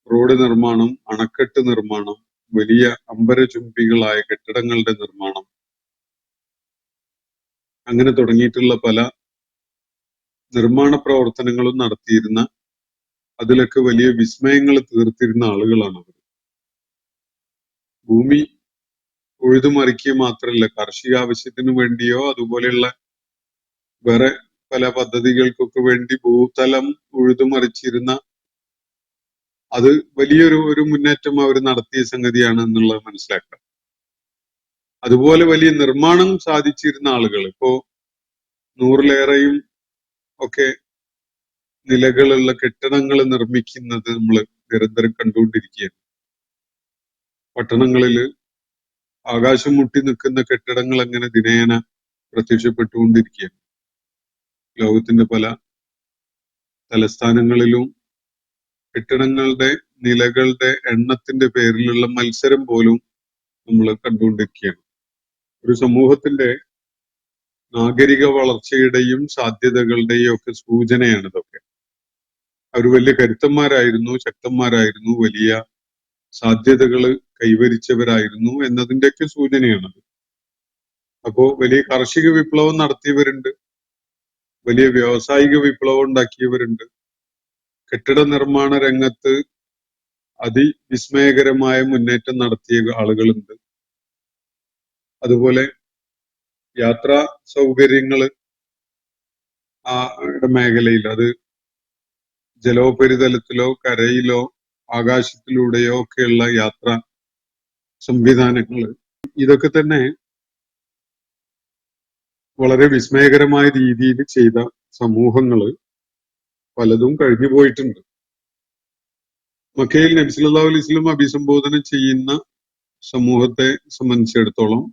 റോഡ് നിർമ്മാണം, അണക്കെട്ട് നിർമ്മാണം, വലിയ അമ്പരചുംബികളായ കെട്ടിടങ്ങളുടെ നിർമ്മാണം, അങ്ങനെ തുടങ്ങിയിട്ടുള്ള പല നിർമ്മാണ പ്രവർത്തനങ്ങളും നടത്തിയിരുന്ന, അതിലൊക്കെ വലിയ വിസ്മയങ്ങൾ തീർത്തിരുന്ന ആളുകളാണ് അവർ. ഭൂമി ഉഴുതുമറിക്കുക മാത്രമല്ല, കാർഷിക ആവശ്യത്തിന് വേണ്ടിയോ അതുപോലെയുള്ള വേറെ പല പദ്ധതികൾക്കൊക്കെ വേണ്ടി ഭൂതലം ഉഴുതുമറിച്ചിരുന്ന, അത് വലിയൊരു മുന്നേറ്റം അവർ നടത്തിയ സംഗതിയാണ് എന്നുള്ളത് മനസ്സിലാക്കുക. അതുപോലെ വലിയ നിർമ്മാണം സാധിച്ചിരുന്ന ആളുകൾ, ഇപ്പോ 100-ലേറെയും ഒക്കെ നിലകളുള്ള കെട്ടിടങ്ങൾ നിർമ്മിക്കുന്നത് നമ്മൾ നിരന്തരം കണ്ടുകൊണ്ടിരിക്കുകയാണ്. പട്ടണങ്ങളിൽ ആകാശം മുട്ടി നിൽക്കുന്ന കെട്ടിടങ്ങൾ അങ്ങനെ ദിനേന പ്രത്യക്ഷപ്പെട്ടുകൊണ്ടിരിക്കുകയാണ്. ലോകത്തിന്റെ പല തലസ്ഥാനങ്ങളിലും കെട്ടിടങ്ങളുടെ നിലകളുടെ എണ്ണത്തിന്റെ പേരിലുള്ള മത്സരം പോലും നമ്മൾ കണ്ടുകൊണ്ടിരിക്കുകയാണ്. ഒരു സമൂഹത്തിന്റെ നാഗരിക വളർച്ചയുടെയും സാധ്യതകളുടെയും ഒക്കെ സൂചനയാണ് ഇതൊക്കെ. അവർ വലിയ കരുത്തന്മാരായിരുന്നു, ശക്തന്മാരായിരുന്നു, വലിയ സാധ്യതകൾ കൈവരിച്ചവരായിരുന്നു എന്നതിന്റെയൊക്കെ സൂചനയാണത്. അപ്പോ വലിയ കാർഷിക വിപ്ലവം നടത്തിയവരുണ്ട്, വലിയ വ്യാവസായിക വിപ്ലവം ഉണ്ടാക്കിയവരുണ്ട്, കെട്ടിട നിർമ്മാണ രംഗത്ത് അതിവിസ്മയകരമായ മുന്നേറ്റം നടത്തിയ ആളുകളുണ്ട്. അതുപോലെ യാത്രാ സൗകര്യങ്ങള് മേഖലയിൽ, അത് ജലോപരിതലത്തിലോ കരയിലോ ആകാശത്തിലൂടെയോ ഒക്കെയുള്ള യാത്രാ സംവിധാനങ്ങള്, ഇതൊക്കെ തന്നെ വളരെ വിസ്മയകരമായ രീതിയിൽ ചെയ്ത സമൂഹങ്ങള് പലതും കഴിഞ്ഞു പോയിട്ടുണ്ട്. മക്കയിൽ നബി സല്ലല്ലാഹു അലൈഹി വസല്ലം അഭിസംബോധന ചെയ്യുന്ന സമൂഹത്തെ സംബന്ധിച്ചിടത്തോളം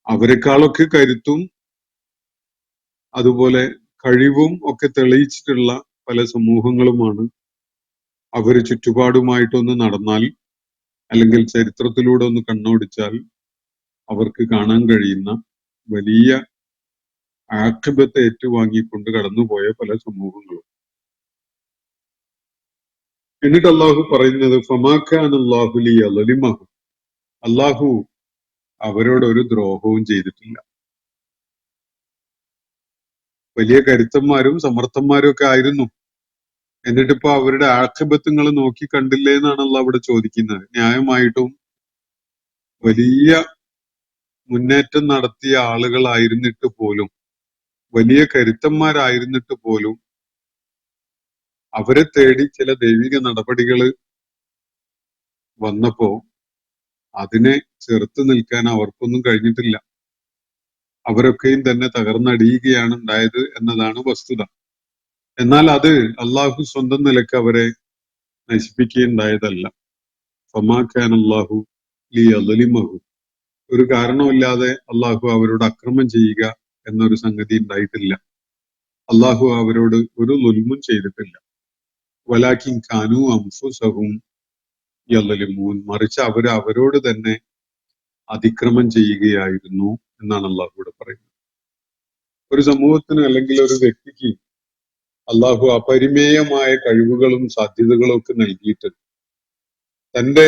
അവരെക്കാളൊക്കെ കരുത്തും അതുപോലെ കഴിവും ഒക്കെ തെളിയിച്ചിട്ടുള്ള പല സമൂഹങ്ങളുമാണ് അവര് ചുറ്റുപാടുമായിട്ടൊന്ന് നടന്നാൽ, അല്ലെങ്കിൽ ചരിത്രത്തിലൂടെ ഒന്ന് കണ്ണോടിച്ചാൽ അവർക്ക് കാണാൻ കഴിയുന്ന വലിയ ആക്ഷേപത്തെ ഏറ്റുവാങ്ങിക്കൊണ്ട് കടന്നുപോയ പല സമൂഹങ്ങളും. എന്നിട്ട് അള്ളാഹു പറയുന്നത് ഫമാഖാന അല്ലാഹു ലിയളിമഹും, അള്ളാഹു അവരോട് ഒരു ദ്രോഹവും ചെയ്തിട്ടില്ല. വലിയ കരുത്തന്മാരും സമർത്ഥന്മാരും ഒക്കെ ആയിരുന്നു. എന്നിട്ടിപ്പോ അവരുടെ ആക്ഷേപത്തുകൾ നോക്കി കണ്ടില്ലേ എന്നാണ് അള്ളാഹു അവിടെ ചോദിക്കുന്നത്. ന്യായമായിട്ടും വലിയ മുന്നേറ്റം നടത്തിയ ആളുകളായിരുന്നിട്ട് പോലും, വലിയ കരുത്തന്മാരായിരുന്നിട്ട് പോലും അവരെ തേടി ചില ദൈവിക നടപടികൾ വന്നപ്പോ അതിനെ ചെറുത്ത് നിൽക്കാൻ അവർക്കൊന്നും കഴിഞ്ഞിട്ടില്ല. അവരൊക്കെയും തന്നെ തകർന്നടിയുകയാണ് ഉണ്ടായത് എന്നതാണ് വസ്തുത. എന്നാൽ അത് അള്ളാഹു സ്വന്തം നിലക്ക് അവരെ നശിപ്പിക്കുകയുണ്ടായതല്ല. ഫമാഖാന അല്ലാഹു ലിയളിമഹു, ഒരു കാരണമില്ലാതെ അള്ളാഹു അവരോട് അക്രമം ചെയ്യുക എന്നൊരു സംഗതി ഉണ്ടായിട്ടില്ല. അള്ളാഹു അവരോട് ഒരു ലുൽമും ചെയ്തിട്ടില്ല. വലാകിൻ കാനൂ അൻഫുസഹും യളിമൂൻ, മറിച്ച് അവരോട് തന്നെ അതിക്രമം ചെയ്യുകയായിരുന്നു എന്നാണ് അള്ളാഹു ഇവിടെ പറയുന്നത്. ഒരു സമൂഹത്തിന് അല്ലെങ്കിൽ ഒരു വ്യക്തിക്ക് അള്ളാഹു അപരിമേയമായ കഴിവുകളും സാധ്യതകളും ഒക്കെ നൽകിയിട്ട് തന്റെ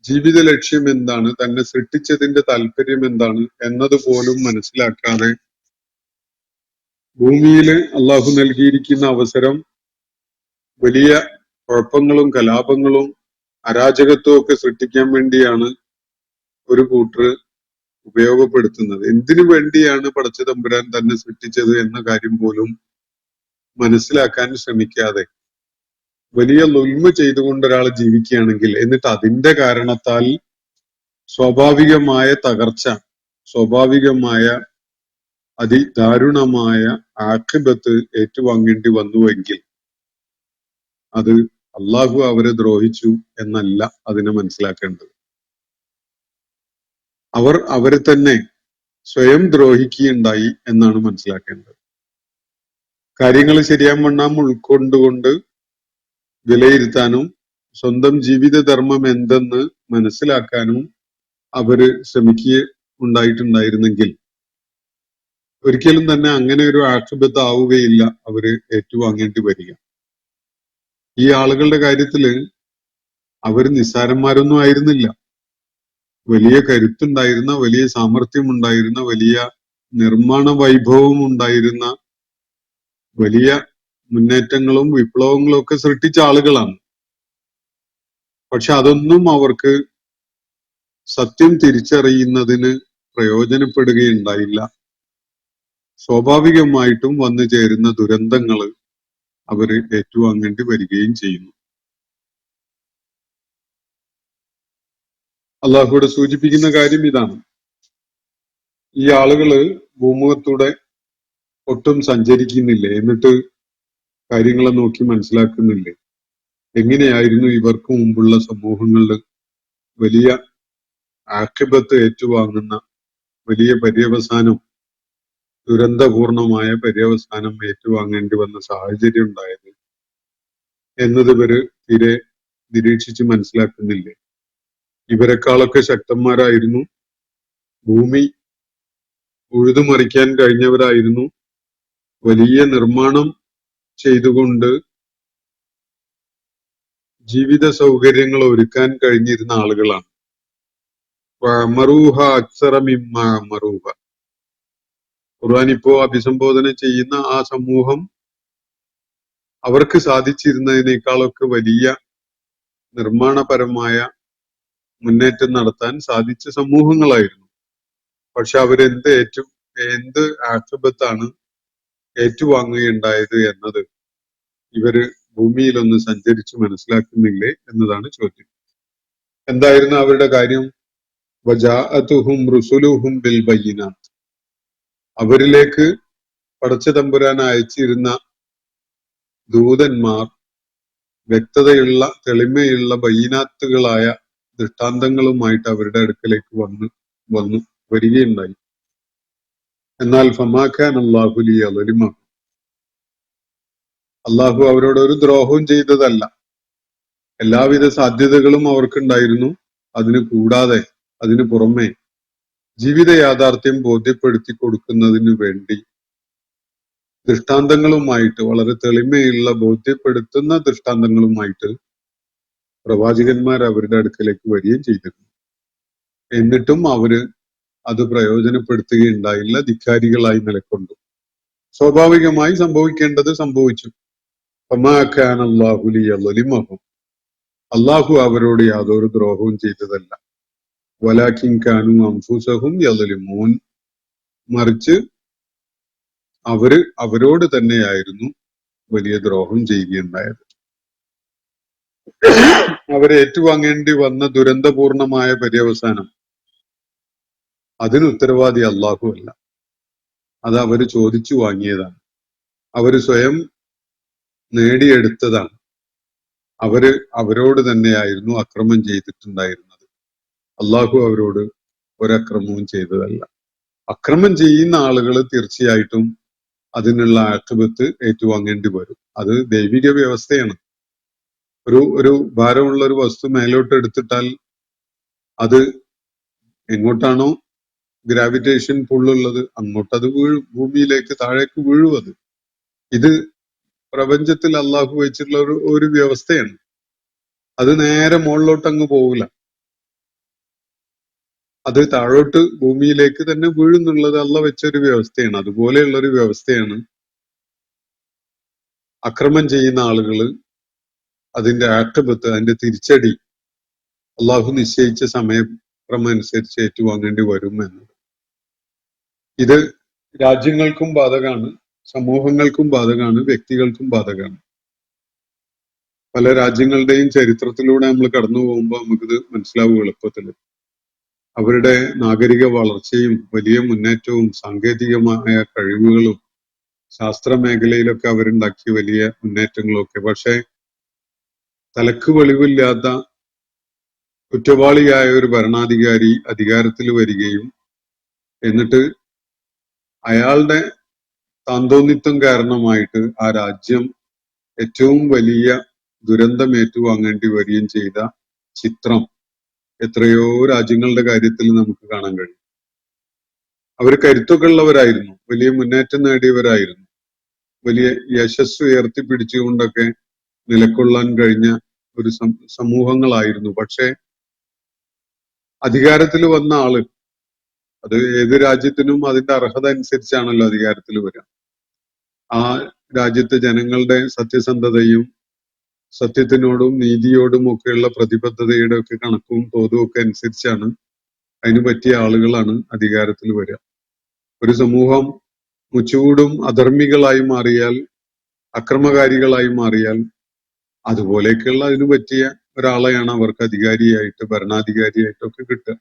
ജീവിത ലക്ഷ്യം എന്താണ്, തന്നെ സൃഷ്ടിച്ചതിന്റെ താല്പര്യം എന്താണ് എന്നതുപോലും മനസ്സിലാക്കാതെ ഭൂമിയിൽ അള്ളാഹു നൽകിയിരിക്കുന്ന അവസരം വലിയ കുഴപ്പങ്ങളും കലാപങ്ങളും അരാജകത്വവും ഒക്കെ സൃഷ്ടിക്കാൻ വേണ്ടിയാണ് ഒരു കൂട്ടർ ഉപയോഗപ്പെടുത്തുന്നത്. എന്തിനു വേണ്ടിയാണ് പടച്ച തമ്പുരാൻ തന്നെ സൃഷ്ടിച്ചത് എന്ന കാര്യം പോലും മനസ്സിലാക്കാൻ ശ്രമിക്കാതെ വലിയ ലുൽമ ചെയ്തുകൊണ്ട് ഒരാൾ ജീവിക്കുകയാണെങ്കിൽ, എന്നിട്ട് അതിന്റെ കാരണത്താൽ സ്വാഭാവികമായ തകർച്ച, സ്വാഭാവികമായ അതിദാരുണമായ ആഖിബത്ത് ഏറ്റുവാങ്ങേണ്ടി വന്നുവെങ്കിൽ അത് അള്ളാഹു അവരെ ദ്രോഹിച്ചു എന്നല്ല അതിനെ മനസ്സിലാക്കേണ്ടത്. അവർ അവരെ തന്നെ സ്വയം ദ്രോഹിക്കുകയുണ്ടായി എന്നാണ് മനസ്സിലാക്കേണ്ടത്. കാര്യങ്ങൾ ശരിയാവണ്ണം ഉൾക്കൊണ്ടുകൊണ്ട് വിലയിരുത്താനും സ്വന്തം ജീവിതധർമ്മം എന്തെന്ന് മനസ്സിലാക്കാനും അവര് ശ്രമിക്കുകയുണ്ടായിട്ടുണ്ടായിരുന്നെങ്കിൽ ഒരിക്കലും തന്നെ അങ്ങനെ ഒരു ആക്ഷേപത്ത് ആവുകയില്ല അവര് ഏറ്റുവാങ്ങേണ്ടി വരിക. ഈ ആളുകളുടെ കാര്യത്തില് അവര് നിസ്സാരന്മാരൊന്നും ആയിരുന്നില്ല. വലിയ കരുത്തുണ്ടായിരുന്ന, വലിയ സാമർഥ്യമുണ്ടായിരുന്ന, വലിയ നിർമ്മാണ വൈഭവം ഉണ്ടായിരുന്ന, വലിയ മുന്നേറ്റങ്ങളും വിപ്ലവങ്ങളും ഒക്കെ സൃഷ്ടിച്ച ആളുകളാണ്. പക്ഷെ അതൊന്നും അവർക്ക് സത്യം തിരിച്ചറിയുന്നതിന് പ്രയോജനപ്പെടുകയുണ്ടായില്ല. സ്വാഭാവികമായിട്ടും വന്നു ചേരുന്ന ദുരന്തങ്ങള് അവര് ഏറ്റുവാങ്ങേണ്ടി വരികയും ചെയ്യുന്നു. അള്ളാഹുവിടെ സൂചിപ്പിക്കുന്ന കാര്യം ഇതാണ്. ഈ ആളുകള് ഭൂമുഖത്തൂടെ ഒട്ടും സഞ്ചരിക്കുന്നില്ലേ, എന്നിട്ട് കാര്യങ്ങളെ നോക്കി മനസ്സിലാക്കുന്നില്ലേ? എങ്ങനെയായിരുന്നു ഇവർക്ക് മുമ്പുള്ള സമൂഹങ്ങളിൽ വലിയ ആഖിബത്ത് ഏറ്റുവാങ്ങുന്ന, വലിയ പര്യവസാനം, ദുരന്തപൂർണമായ പര്യവസാനം ഏറ്റുവാങ്ങേണ്ടി വന്ന സാഹചര്യം ഉണ്ടായത് എന്നത് ഇവര് തീരെ നിരീക്ഷിച്ച് മനസ്സിലാക്കുന്നില്ലേ? ഇവരെക്കാളൊക്കെ ശക്തന്മാരായിരുന്നു, ഭൂമി ഉഴുതുമറിക്കാൻ കഴിഞ്ഞവരായിരുന്നു, വലിയ നിർമ്മാണം ചെയ്തുകൊണ്ട് ജീവിത സൗകര്യങ്ങൾ ഒരുക്കാൻ കഴിഞ്ഞിരുന്ന ആളുകളാണ്. മറൂഹ അക്സറ മിമ്മ മറൂഹ. ഖുർആൻ ഇപ്പോ അഭിസംബോധന ചെയ്യുന്ന ആ സമൂഹം അവർക്ക് സാധിച്ചിരുന്നതിനേക്കാളൊക്കെ വലിയ നിർമ്മാണപരമായ മുന്നേറ്റം നടത്താൻ സാധിച്ച സമൂഹങ്ങളായിരുന്നു. പക്ഷെ എന്ത് ആക്ഷേപത്താണ് ഏറ്റുവാങ്ങുകയുണ്ടായത് എന്നത് ഇവര് ഭൂമിയിലൊന്ന് സഞ്ചരിച്ച് മനസ്സിലാക്കുന്നില്ലേ എന്നതാണ് ചോദ്യം. എന്തായിരുന്നു അവരുടെ കാര്യം? വജാഅതുഹും റുസുലുഹും ബിൽ ബയ്യിനാത്ത്. അവരിലേക്ക് പടച്ച തമ്പുരാൻ അയച്ചിരുന്ന ദൂതന്മാർ വ്യക്തതയുള്ള, തെളിമയുള്ള ബയ്യിനാത്തുകളായ ദൃഷ്ടാന്തങ്ങളുമായിട്ട് അവരുടെ അടുക്കലേക്ക് വന്നു വരികയുണ്ടായി. എന്നാൽ ഫമാഖാൻ അല്ലാഹു ലിയദ്ലിമഹും, അള്ളാഹു അവരോട് ഒരു ദ്രോഹവും ചെയ്തതല്ല. എല്ലാവിധ സാധ്യതകളും അവർക്കുണ്ടായിരുന്നു. അതിന് പുറമെ ജീവിത യാഥാർത്ഥ്യം ബോധ്യപ്പെടുത്തി കൊടുക്കുന്നതിന് വേണ്ടി ദൃഷ്ടാന്തങ്ങളുമായിട്ട്, വളരെ തെളിമയുള്ള ബോധ്യപ്പെടുത്തുന്ന ദൃഷ്ടാന്തങ്ങളുമായിട്ട് പ്രവാചകന്മാർ അവരുടെ അടുക്കലേക്ക് വരികയും ചെയ്തിരുന്നു. എന്നിട്ടും അവര് അത് പ്രയോജനപ്പെടുത്തുകയുണ്ടായില്ല, ധിക്കാരികളായി നിലക്കൊണ്ടു. സ്വാഭാവികമായി സംഭവിക്കേണ്ടത് സംഭവിച്ചു. അള്ളാഹു അവരോട് യാതൊരു ദ്രോഹവും ചെയ്തതല്ല. വലാകിൻ കാനൂ അൻഫുസഹും യദ്ലിമൂൻ. മറിച്ച് അവരോട് തന്നെയായിരുന്നു വലിയ ദ്രോഹം ചെയ്യുകയുണ്ടായത്. അവരെ ഏറ്റുവാങ്ങേണ്ടി വന്ന ദുരന്തപൂർണമായ പര്യവസാനം, അതിന് ഉത്തരവാദി അള്ളാഹു അല്ല. അത് അവര് ചോദിച്ചു വാങ്ങിയതാണ്, അവര് സ്വയം നേടിയെടുത്തതാണ്. അവരോട് തന്നെയായിരുന്നു അക്രമം ചെയ്തിട്ടുണ്ടായിരുന്നത്. അള്ളാഹു അവരോട് ഒരക്രമവും ചെയ്തതല്ല. അക്രമം ചെയ്യുന്ന ആളുകൾ തീർച്ചയായിട്ടും അതിനുള്ള ആക്ഷേപത്ത് ഏറ്റുവാങ്ങേണ്ടി വരും. അത് ദൈവിക വ്യവസ്ഥയാണ്. ഒരു ഭാരമുള്ള ഒരു വസ്തു മേലോട്ട് എടുത്തിട്ടാൽ അത് എങ്ങോട്ടാണോ ഗ്രാവിറ്റേഷൻ പുള്ളുള്ളത് അങ്ങോട്ടത് വീഴും, ഭൂമിയിലേക്ക് താഴേക്ക് വീഴും. ഇത് പ്രപഞ്ചത്തിൽ അള്ളാഹു വെച്ചിട്ടുള്ള ഒരു വ്യവസ്ഥയാണ്. അത് നേരെ മുകളിലോട്ട് അങ്ങ് പോകില്ല, അത് താഴോട്ട് ഭൂമിയിലേക്ക് തന്നെ വീഴുന്നുള്ളത് അള്ളാഹ് വെച്ചൊരു വ്യവസ്ഥയാണ്. അതുപോലെയുള്ള ഒരു വ്യവസ്ഥയാണ് അക്രമം ചെയ്യുന്ന ആളുകള് അതിന്റെ ആക്ഷേപത്ത്, അതിന്റെ തിരിച്ചടി അള്ളാഹു നിശ്ചയിച്ച സമയക്രമം അനുസരിച്ച് ഏറ്റുവാങ്ങേണ്ടി വരും എന്നത്. ഇത് രാജ്യങ്ങൾക്കും ബാധകമാണ്, സമൂഹങ്ങൾക്കും ബാധകമാണ്, വ്യക്തികൾക്കും ബാധകമാണ്. പല രാജ്യങ്ങളുടെയും ചരിത്രത്തിലൂടെ നമ്മൾ കടന്നു പോകുമ്പോൾ നമുക്കിത് മനസ്സിലാവും എളുപ്പത്തിൽ. അവരുടെ നാഗരിക വളർച്ചയും വലിയ മുന്നേറ്റവും സാങ്കേതികമായ കഴിവുകളും ശാസ്ത്ര മേഖലയിലൊക്കെ അവരുണ്ടാക്കിയ വലിയ മുന്നേറ്റങ്ങളും ഒക്കെ, പക്ഷെ തലക്ക് വെളിവില്ലാത്ത കുറ്റവാളിയായ ഒരു ഭരണാധികാരി അധികാരത്തിൽ വരികയും എന്നിട്ട് അയാളുടെ താന്തോന്നിത്വം കാരണമായിട്ട് ആ രാജ്യം ഏറ്റവും വലിയ ദുരന്തം ഏറ്റുവാങ്ങേണ്ടി വരികയും ചെയ്ത ചിത്രം എത്രയോ രാജ്യങ്ങളുടെ കാര്യത്തിൽ നമുക്ക് കാണാൻ കഴിയും. അവർ കരുത്തൊക്കെ ഉള്ളവരായിരുന്നു, വലിയ മുന്നേറ്റം നേടിയവരായിരുന്നു, വലിയ യശസ് ഉയർത്തിപ്പിടിച്ചുകൊണ്ടൊക്കെ നിലകൊള്ളാൻ കഴിഞ്ഞ ഒരു സമൂഹങ്ങളായിരുന്നു. പക്ഷെ അധികാരത്തിൽ വന്ന ആള്, അത് ഏത് രാജ്യത്തിനും അതിന്റെ അർഹത അനുസരിച്ചാണല്ലോ അധികാരത്തിൽ വരിക. ആ രാജ്യത്തെ ജനങ്ങളുടെ സത്യസന്ധതയും സത്യത്തിനോടും നീതിയോടും ഒക്കെയുള്ള പ്രതിബദ്ധതയുടെ ഒക്കെ കണക്കും തോതും ഒക്കെ അനുസരിച്ചാണ് അതിന് പറ്റിയ ആളുകളാണ് അധികാരത്തിൽ വരിക. ഒരു സമൂഹം മുച്ചൂടും അധർമ്മികളായി മാറിയാൽ, അക്രമകാരികളായി മാറിയാൽ, അതുപോലെയൊക്കെയുള്ള അതിന് പറ്റിയ ഒരാളെയാണ് അവർക്ക് അധികാരിയായിട്ട് ഭരണാധികാരിയായിട്ടൊക്കെ കിട്ടുക.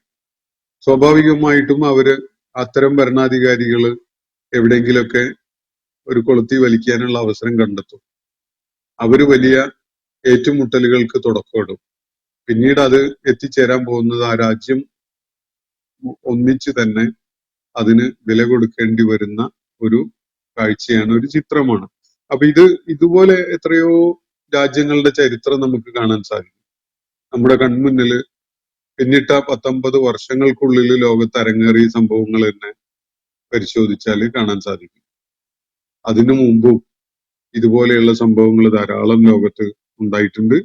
സ്വാഭാവികമായിട്ടും അവര് അത്തരം ഭരണാധികാരികള് എവിടെയെങ്കിലൊക്കെ ഒരു കൊളുത്തി വലിക്കാനുള്ള അവസരം കണ്ടെത്തും. അവര് വലിയ ഏറ്റുമുട്ടലുകൾക്ക് തുടക്കമിടും. പിന്നീട് അത് എത്തിച്ചേരാൻ പോകുന്നത് ആ രാജ്യം ഒന്നിച്ച് തന്നെ അതിന് വില കൊടുക്കേണ്ടി വരുന്ന ഒരു കാഴ്ചയാണ്, ഒരു ചിത്രമാണ്. അപ്പൊ ഇതുപോലെ എത്രയോ രാജ്യങ്ങളുടെ ചരിത്രം നമുക്ക് കാണാൻ സാധിക്കും. നമ്മുടെ കൺമുന്നില് പിന്നിട്ട 19 വർഷങ്ങൾക്കുള്ളിൽ ലോകത്ത് അരങ്ങേറിയ സംഭവങ്ങൾ തന്നെ പരിശോധിച്ചാൽ കാണാൻ സാധിക്കും. അതിനു മുമ്പും ഇതുപോലെയുള്ള സംഭവങ്ങൾ ധാരാളം ലോകത്ത് ഉണ്ടായിട്ടുണ്ട്.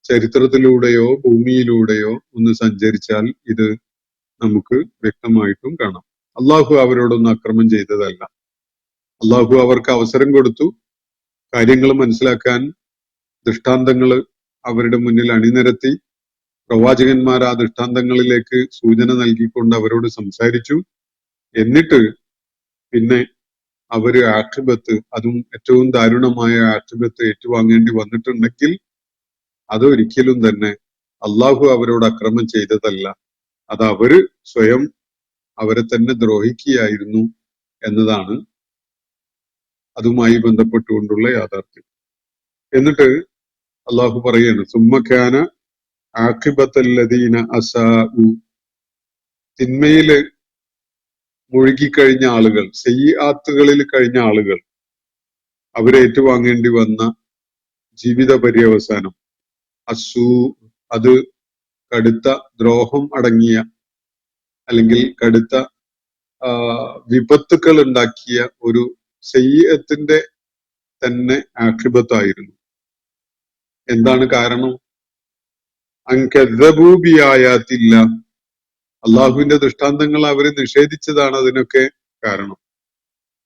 ചരിത്രത്തിലൂടെയോ ഭൂമിയിലൂടെയോ ഒന്ന് സഞ്ചരിച്ചാൽ ഇത് നമുക്ക് വ്യക്തമായിട്ടും കാണാം. അള്ളാഹു അവരോടൊന്നും അക്രമം ചെയ്തതല്ല. അള്ളാഹു അവർക്ക് അവസരം കൊടുത്തു, കാര്യങ്ങൾ മനസ്സിലാക്കാൻ ദൃഷ്ടാന്തങ്ങൾ അവരുടെ മുന്നിൽ അണിനിരത്തി. പ്രവാചകന്മാർ ആ ദൃഷ്ടാന്തങ്ങളിലേക്ക് സൂചന നൽകിക്കൊണ്ട് അവരോട് സംസാരിച്ചു. എന്നിട്ട് പിന്നെ അവര് ആക്ഷേപത്ത്, അതും ഏറ്റവും ദാരുണമായ ആക്ഷേപത്ത് ഏറ്റുവാങ്ങേണ്ടി വന്നിട്ടുണ്ടെങ്കിൽ അതൊരിക്കലും തന്നെ അള്ളാഹു അവരോട് അക്രമം ചെയ്തതല്ല, അത് അവര് സ്വയം അവരെ തന്നെ ദ്രോഹിക്കുകയായിരുന്നു എന്നതാണ് അതുമായി ബന്ധപ്പെട്ടുകൊണ്ടുള്ള യാഥാർത്ഥ്യം. എന്നിട്ട് അള്ളാഹു പറയാണ്, സുമ്മക്കാന ആഖിബത്തല്ലദീന അസാഉ, തിന്മയില് മുഴുകിക്കഴിഞ്ഞ ആളുകൾ, സയ്യിആത്തുകളിൽ കഴിഞ്ഞ ആളുകൾ, അവരേറ്റുവാങ്ങേണ്ടി വന്ന ജീവിത പര്യവസാനം അസൂ, അത് കടുത്ത ദ്രോഹം അടങ്ങിയ അല്ലെങ്കിൽ കടുത്ത വിപത്തുക്കൾ ഉണ്ടാക്കിയ ഒരു സയ്യിഅത്തിന്റെ തന്നെ ആഖിബത്തായിരുന്നു. എന്താണ് കാരണം? അൻകദ്ദബൂ ബിആയാത്തില്ല, അള്ളാഹുവിന്റെ ദൃഷ്ടാന്തങ്ങൾ അവര് നിഷേധിച്ചതാണ് അതിനൊക്കെ കാരണം.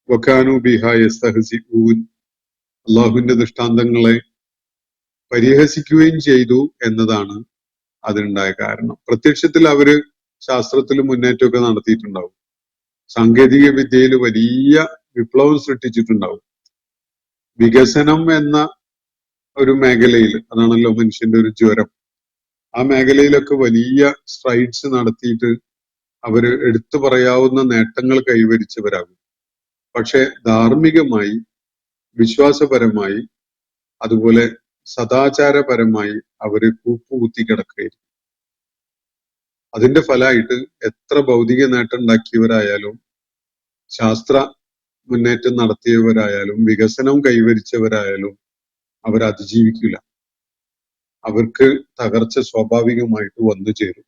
വകാനൂ ബിഹാ യസ്തഹ്സിഊൻ, അള്ളാഹുവിന്റെ ദൃഷ്ടാന്തങ്ങളെ പരിഹസിക്കുകയും ചെയ്തു എന്നതാണ് അതിനുണ്ടായ കാരണം. പ്രത്യക്ഷത്തിൽ അവര് ശാസ്ത്രത്തിൽ മുന്നേറ്റമൊക്കെ നടത്തിയിട്ടുണ്ടാവും, സാങ്കേതിക വിദ്യയിൽ വലിയ വിപ്ലവം സൃഷ്ടിച്ചിട്ടുണ്ടാവും. വികസനം എന്ന ഒരു മേഖലയിൽ, അതാണല്ലോ മനുഷ്യന്റെ ഒരു ജ്വരം, ആ മേഖലയിലൊക്കെ വലിയ സ്ട്രൈഡ്സ് നടത്തിയിട്ട് അവര് എടുത്തു പറയാവുന്ന നേട്ടങ്ങൾ കൈവരിച്ചവരാകും. പക്ഷെ ധാർമ്മികമായി, വിശ്വാസപരമായി, അതുപോലെ സദാചാരപരമായി അവര് കൂപ്പുകുത്തി കിടക്കുകയായിരുന്നു. അതിന്റെ ഫലമായിട്ട് എത്ര ഭൗതിക നേട്ടം ഉണ്ടാക്കിയവരായാലും, ശാസ്ത്ര മുന്നേറ്റം നടത്തിയവരായാലും, വികസനം കൈവരിച്ചവരായാലും അവർ അതിജീവിക്കില്ല. അവർക്ക് തകർച്ച സ്വാഭാവികമായിട്ട് വന്നു ചേരും.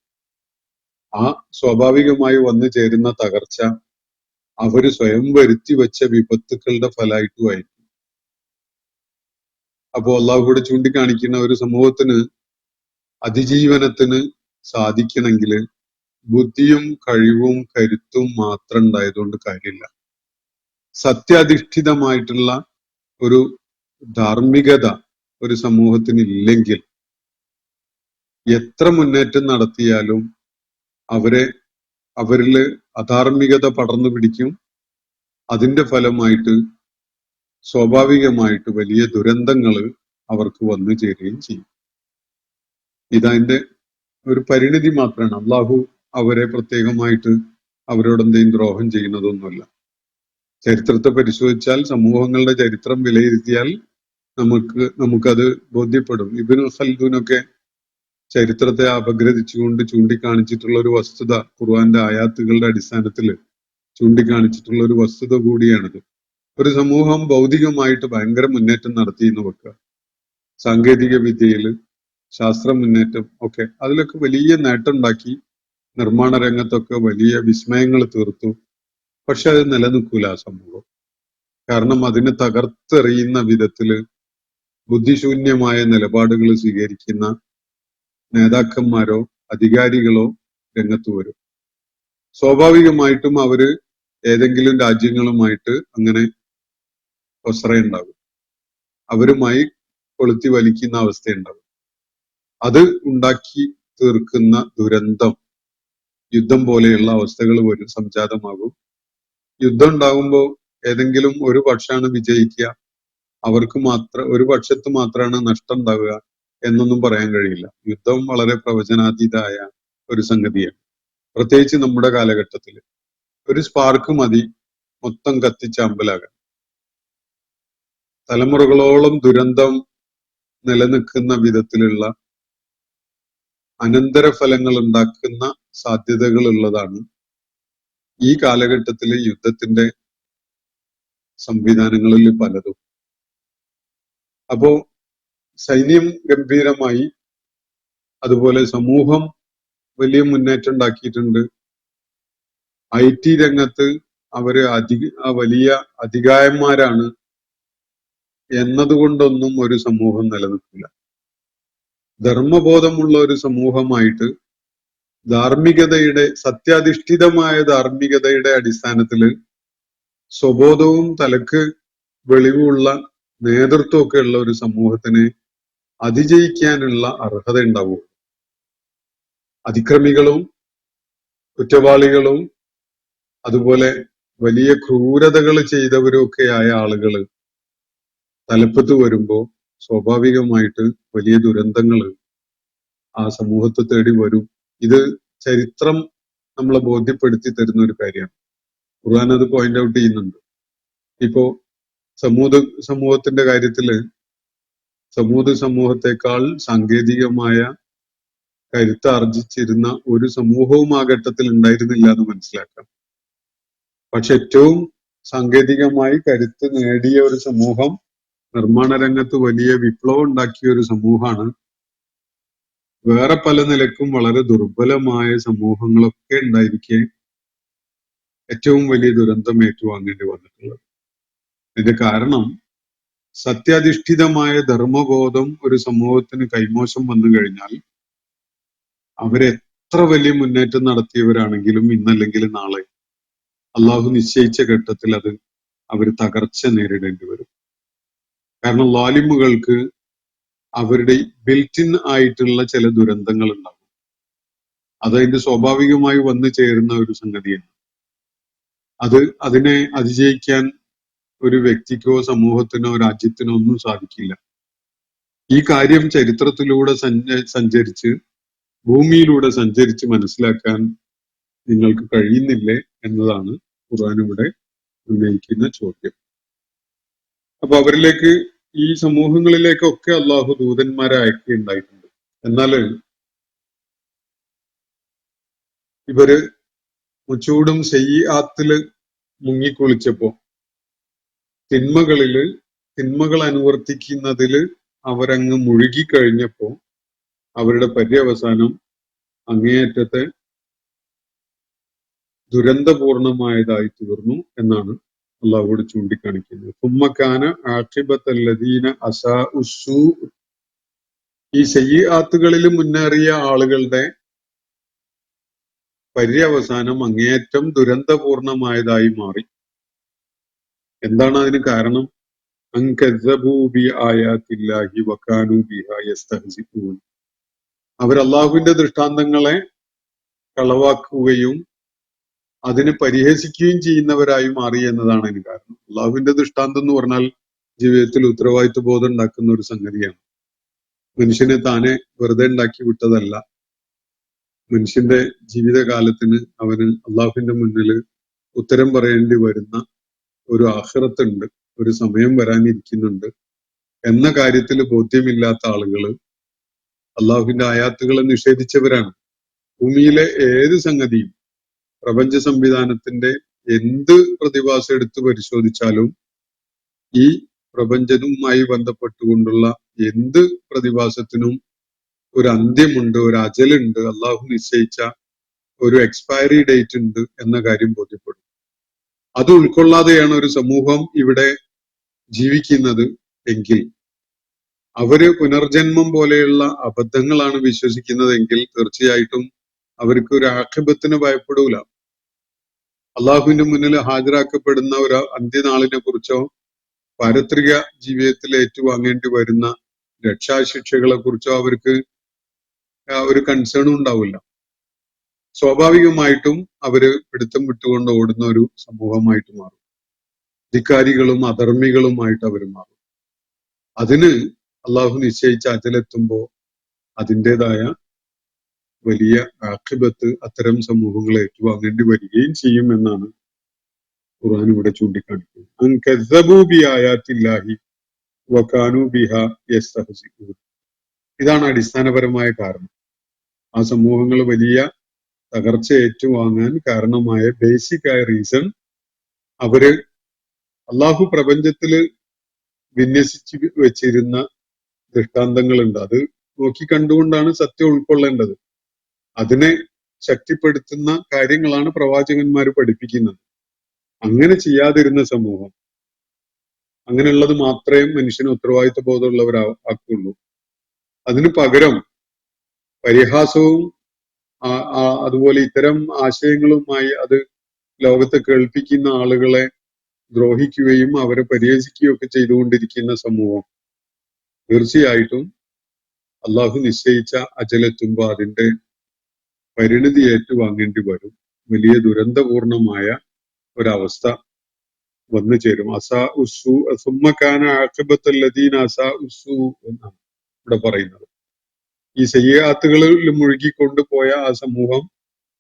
ആ സ്വാഭാവികമായി വന്നു ചേരുന്ന തകർച്ച അവര് സ്വയം വരുത്തി വെച്ച വിപത്തുക്കളുടെ ഫലമായിട്ടുമായിരിക്കും. അപ്പോ അള്ളാഹു കൂടെ ചൂണ്ടിക്കാണിക്കുന്ന ഒരു സമൂഹത്തിന് അതിജീവനത്തിന് സാധിക്കണമെങ്കിൽ ബുദ്ധിയും കഴിവും കരുത്തും മാത്രം ഉണ്ടായതുകൊണ്ട് കാര്യമില്ല. സത്യാധിഷ്ഠിതമായിട്ടുള്ള ഒരു ധാർമ്മികത ഒരു സമൂഹത്തിന് ഇല്ലെങ്കിൽ എത്ര മുന്നേറ്റം നടത്തിയാലും അവരില് അധാർമികത പടർന്നു പിടിക്കും. അതിന്റെ ഫലമായിട്ട് സ്വാഭാവികമായിട്ട് വലിയ ദുരന്തങ്ങൾ അവർക്ക് വന്നു ചേരുകയും ചെയ്യും. ഇതതിന്റെ ഒരു പരിണിതി മാത്രമാണ്. അള്ളാഹു അവരെ പ്രത്യേകമായിട്ട് അവരോട് എന്തെങ്കിലും ദ്രോഹം ചെയ്യുന്നതൊന്നുമല്ല. ചരിത്രത്തെ പരിശോധിച്ചാൽ, സമൂഹങ്ങളുടെ ചരിത്രം വിലയിരുത്തിയാൽ നമുക്കത് ബോധ്യപ്പെടും. ഇബ്നു ഖൽദൂനൊക്കെ ചരിത്രത്തെ അപഗ്രഥിച്ചുകൊണ്ട് ചൂണ്ടിക്കാണിച്ചിട്ടുള്ള ഒരു വസ്തുത, ഖുർആന്റെ ആയാത്തുകളുടെ അടിസ്ഥാനത്തിൽ ചൂണ്ടിക്കാണിച്ചിട്ടുള്ള ഒരു വസ്തുത കൂടിയാണിത്. ഒരു സമൂഹം ഭൗതികമായിട്ട് ഭയങ്കര മുന്നേറ്റം നടത്തി എന്ന് വെക്കുക, സാങ്കേതിക വിദ്യയില്, ശാസ്ത്ര മുന്നേറ്റം ഒക്കെ അതിലൊക്കെ വലിയ നേട്ടമുണ്ടാക്കി. നിർമ്മാണ രംഗത്തൊക്കെ വലിയ വിസ്മയങ്ങൾ തീർത്തു. പക്ഷെ അത് നിലനിൽക്കൂല ആ സമൂഹം. കാരണം അതിനെ തകർത്തെറിയുന്ന വിധത്തില് ബുദ്ധിശൂന്യമായ നിലപാടുകൾ സ്വീകരിക്കുന്ന നേതാക്കന്മാരോ അധികാരികളോ രംഗത്ത് വരും. സ്വാഭാവികമായിട്ടും അവര് ഏതെങ്കിലും രാജ്യങ്ങളുമായിട്ട് അങ്ങനെ ഒസ്രയുണ്ടാകും. അവരുമായി കൊളുത്തി വലിക്കുന്ന അവസ്ഥയുണ്ടാകും. അത് ഉണ്ടാക്കി തീർക്കുന്ന ദുരന്തം, യുദ്ധം പോലെയുള്ള അവസ്ഥകൾ വരും, സംജാതമാകും. യുദ്ധം ഉണ്ടാകുമ്പോൾ ഏതെങ്കിലും ഒരു പക്ഷാണ് വിജയിക്കുക, അവർക്ക് ഒരു പക്ഷത്ത് മാത്രമാണ് നഷ്ടം ഉണ്ടാവുക എന്നൊന്നും പറയാൻ കഴിയില്ല. യുദ്ധം വളരെ പ്രവചനാതീതമായ ഒരു സംഗതിയാണ്. പ്രത്യേകിച്ച് നമ്മുടെ കാലഘട്ടത്തിൽ ഒരു സ്പാർക്ക് മതി മൊത്തം കത്തിച്ചാമ്പലാകാൻ. തലമുറകളോളം ദുരന്തം നിലനിൽക്കുന്ന വിധത്തിലുള്ള അനന്തരഫലങ്ങൾ ഉണ്ടാക്കുന്ന സാധ്യതകൾ ഉള്ളതാണ് ഈ കാലഘട്ടത്തിലെ യുദ്ധത്തിന്റെ സംവിധാനങ്ങളിൽ പലതും. അപ്പോ സൈന്യം ഗംഭീരമായി, അതുപോലെ സമൂഹം വലിയ മുന്നേറ്റം ഉണ്ടാക്കിയിട്ടുണ്ട്. IT രംഗത്ത് അവര് വലിയ അധികായന്മാരാണ് എന്നതുകൊണ്ടൊന്നും ഒരു സമൂഹം നിലനിൽക്കില്ല. ധർമ്മബോധമുള്ള ഒരു സമൂഹമായിട്ട് സത്യാധിഷ്ഠിതമായ ധാർമ്മികതയുടെ അടിസ്ഥാനത്തില് സ്വബോധവും തലക്ക് വെളിവുള്ള നേതൃത്വമൊക്കെ ഉള്ള ഒരു സമൂഹത്തിന് അതിജയിക്കാനുള്ള അർഹത ഉണ്ടാവും. അതിക്രമികളും കുറ്റവാളികളും അതുപോലെ വലിയ ക്രൂരതകൾ ചെയ്തവരും ഒക്കെ ആയ ആളുകള് തലപ്പത്ത് വരുമ്പോ സ്വാഭാവികമായിട്ട് വലിയ ദുരന്തങ്ങൾ ആ സമൂഹത്തെ തേടി വരും. ഇത് ചരിത്രം നമ്മളെ ബോധ്യപ്പെടുത്തി തരുന്ന ഒരു കാര്യമാണ്. ഖുർആൻ അത് പോയിന്റ് ഔട്ട് ചെയ്യുന്നുണ്ട്. ഇപ്പോ സമൂഹത്തിന്റെ കാര്യത്തില് സമൂഹത്തെക്കാൾ സാങ്കേതികമായ കരുത്താർജിച്ചിരുന്ന ഒരു സമൂഹവും ആ ഘട്ടത്തിൽ ഉണ്ടായിരുന്നില്ല എന്ന് മനസ്സിലാക്കാം. പക്ഷെ ഏറ്റവും സാങ്കേതികമായി കരുത്ത് നേടിയ ഒരു സമൂഹം, നിർമ്മാണ രംഗത്ത് വലിയ വിപ്ലവം ഉണ്ടാക്കിയ ഒരു സമൂഹമാണ് വേറെ പല നിലക്കും വളരെ ദുർബലമായ സമൂഹങ്ങളൊക്കെ ഉണ്ടായിരിക്കെ ഏറ്റവും വലിയ ദുരന്തം ഏറ്റുവാങ്ങേണ്ടി വന്നിട്ടുള്ളത്. ഇതിന്റെ കാരണം സത്യാധിഷ്ഠിതമായ ധർമ്മബോധം ഒരു സമൂഹത്തിന് കൈമോശം വന്നു കഴിഞ്ഞാൽ അവരെത്ര വലിയ മുന്നേറ്റം നടത്തിയവരാണെങ്കിലും ഇന്നല്ലെങ്കിൽ നാളെ അള്ളാഹു നിശ്ചയിച്ച ഘട്ടത്തിൽ അവർ തകർച്ച നേരിടേണ്ടി വരും. കാരണം ലാലിമുകൾക്ക് അവരുടെ ബിൽറ്റിൻ ആയിട്ടുള്ള ചില ദുരന്തങ്ങൾ ഉണ്ടാകും. അതതിന്റെ സ്വാഭാവികമായി വന്നു ചേരുന്ന ഒരു സംഗതിയാണ്. അതിനെ അതിജയിക്കാൻ ഒരു വ്യക്തിക്കോ സമൂഹത്തിനോ രാജ്യത്തിനോ ഒന്നും സാധിക്കില്ല. ഈ കാര്യം ചരിത്രത്തിലൂടെ സഞ്ചരിച്ച് ഭൂമിയിലൂടെ സഞ്ചരിച്ച് മനസ്സിലാക്കാൻ നിങ്ങൾക്ക് കഴിയുന്നില്ലേ എന്നതാണ് ഖുർആൻ ഇവിടെ ഉന്നയിക്കുന്ന ചോദ്യം. അപ്പൊ അവരിലേക്ക്, ഈ സമൂഹങ്ങളിലേക്കൊക്കെ അള്ളാഹു ദൂതന്മാരെ അയക്കുകയുണ്ടായിട്ടുണ്ട്. എന്നാല് ഇവര് മുച്ചൂടും സയ്യിആത്തില് മുങ്ങിക്കുളിച്ചപ്പോ തിന്മകൾ അനുവർത്തിക്കുന്നതില് അവരങ്ങ് മുഴുകിക്കഴിഞ്ഞപ്പോ അവരുടെ പര്യവസാനം അങ്ങേയറ്റത്തെ ദുരന്തപൂർണമായതായി തീർന്നു എന്നാണ് അള്ളാഹുവോട് ചൂണ്ടിക്കാണിക്കുന്നത്. ഉമ്മക്കാന ആഖിബത്തല്ലദീന അസാഉ സൂ, ഈ സയ്യിആത്തുകളിൽ മുന്നേറിയ ആളുകളുടെ പര്യവസാനം അങ്ങേയറ്റം ദുരന്തപൂർണമായതായി മാറി. എന്താണ് അതിന് കാരണം? അൻകസ്സബൂ ബിആയാതില്ലാഹി വകാനൂ ബിഹാ യസ്തഹ്സിഊൻ. അവർ അള്ളാഹുവിന്റെ ദൃഷ്ടാന്തങ്ങളെ കളവാക്കുകയും അതിനെ പരിഹസിക്കുകയും ചെയ്യുന്നവരായി മാറി എന്നതാണ് അതിന് കാരണം. അള്ളാഹുവിന്റെ ദൃഷ്ടാന്തം എന്ന് പറഞ്ഞാൽ ജീവിതത്തിൽ ഉത്തരവാദിത്വ ബോധം ഉണ്ടാക്കുന്ന ഒരു സംഗതിയാണ്. മനുഷ്യനെ താനെ വെറുതെ ഉണ്ടാക്കി വിട്ടതല്ല. മനുഷ്യന്റെ ജീവിതകാലത്തിന് അവന് അള്ളാഹുവിന്റെ മുന്നിൽ ഉത്തരം പറയേണ്ടി വരുന്ന ഒരു ആഖിറത്തുണ്ട്, ഒരു സമയം വരാനിരിക്കുന്നുണ്ട് എന്ന കാര്യത്തിൽ ബോധ്യമില്ലാത്ത ആളുകള് അള്ളാഹുവിന്റെ ആയാത്തുകളെ നിഷേധിച്ചവരാണ്. ഭൂമിയിലെ ഏത് സംഗതിയും, പ്രപഞ്ച സംവിധാനത്തിന്റെ എന്ത് പ്രതിഭാസം എടുത്ത് പരിശോധിച്ചാലും ഈ പ്രപഞ്ചവുമായി ബന്ധപ്പെട്ടുകൊണ്ടുള്ള എന്ത് പ്രതിഭാസത്തിനും ഒരു അന്ത്യമുണ്ട്, ഒരു അജലുണ്ട്, അള്ളാഹു നിശ്ചയിച്ച ഒരു എക്സ്പയറി ഡേറ്റ് ഉണ്ട് എന്ന കാര്യം ബോധ്യപ്പെടും. അത് ഉൾക്കൊള്ളാതെയാണ് ഒരു സമൂഹം ഇവിടെ ജീവിക്കുന്നത് എങ്കിൽ, അവര് പുനർജന്മം പോലെയുള്ള അബദ്ധങ്ങളാണ് വിശ്വസിക്കുന്നതെങ്കിൽ തീർച്ചയായിട്ടും അവർക്ക് ഒരു ആഖിബത്തിന് ഭയപ്പെടൂല. അള്ളാഹുവിന്റെ മുന്നിൽ ഹാജരാക്കപ്പെടുന്ന ഒരു അന്ത്യനാളിനെ കുറിച്ചോ പാരത്രിക ജീവിതത്തിൽ ഏറ്റുവാങ്ങേണ്ടി വരുന്ന രക്ഷാശിക്ഷകളെ കുറിച്ചോ അവർക്ക് ഒരു കൺസേണും ഉണ്ടാവില്ല. സ്വാഭാവികമായിട്ടും അവര് പിടുത്തം വിട്ടുകൊണ്ട് ഓടുന്ന ഒരു സമൂഹമായിട്ട് മാറും. ധിക്കാരികളും അധർമ്മികളുമായിട്ട് അവർ മാറും. അതിന് അള്ളാഹു നിശ്ചയിച്ച അജലെത്തുമ്പോ അതിൻ്റെതായ വലിയ ആഖിബത്ത് അത്തരം സമൂഹങ്ങളെ ഏറ്റുവാങ്ങേണ്ടി വരികയും ചെയ്യും എന്നാണ് ഖുർആൻ ഇവിടെ ചൂണ്ടിക്കാണിക്കുന്നത്. ഇതാണ് അടിസ്ഥാനപരമായ കാരണം. ആ സമൂഹങ്ങൾ വലിയ തകർച്ച ഏറ്റുവാങ്ങാൻ കാരണമായ ബേസിക് ആയ റീസൺ, അവര് അള്ളാഹു പ്രപഞ്ചത്തില് വിന്യസിച്ച് വെച്ചിരുന്ന ദൃഷ്ടാന്തങ്ങളുണ്ട്. അത് നോക്കി കണ്ടുകൊണ്ടാണ് സത്യം ഉൾക്കൊള്ളേണ്ടത്. അതിനെ ശക്തിപ്പെടുത്തുന്ന കാര്യങ്ങളാണ് പ്രവാചകന്മാർ പഠിപ്പിക്കുന്നത്. അങ്ങനെ ചെയ്യാതിരുന്ന സമൂഹം, അങ്ങനെയുള്ളത് മാത്രമേ മനുഷ്യന് ഉത്തരവാദിത്വ ബോധമുള്ളവരാക്കുള്ളൂ. അതിനു പകരം പരിഹാസവും അതുപോലെ ഇത്തരം ആശയങ്ങളുമായി അത് ലോകത്തെ കേൾപ്പിക്കുന്ന ആളുകളെ ദ്രോഹിക്കുകയും അവരെ പരിഹസിക്കുകയും ഒക്കെ ചെയ്തുകൊണ്ടിരിക്കുന്ന സമൂഹം തീർച്ചയായിട്ടും അള്ളാഹു നിശ്ചയിച്ച അജലെത്തുമ്പോ അതിന്റെ പരിണിതി ഏറ്റുവാങ്ങേണ്ടി വരും. വലിയ ദുരന്തപൂർണമായ ഒരവസ്ഥ വന്നു ചേരും. സുമ്മക്കാന ആഖിബത്തുല്ലദീന അസാഉസ്സൂ എന്നാണ് ഇവിടെ പറയുന്നത്. ഈ സയ്യിആത്തുകളിൽ മുഴുകിക്കൊണ്ടുപോയ ആ സമൂഹം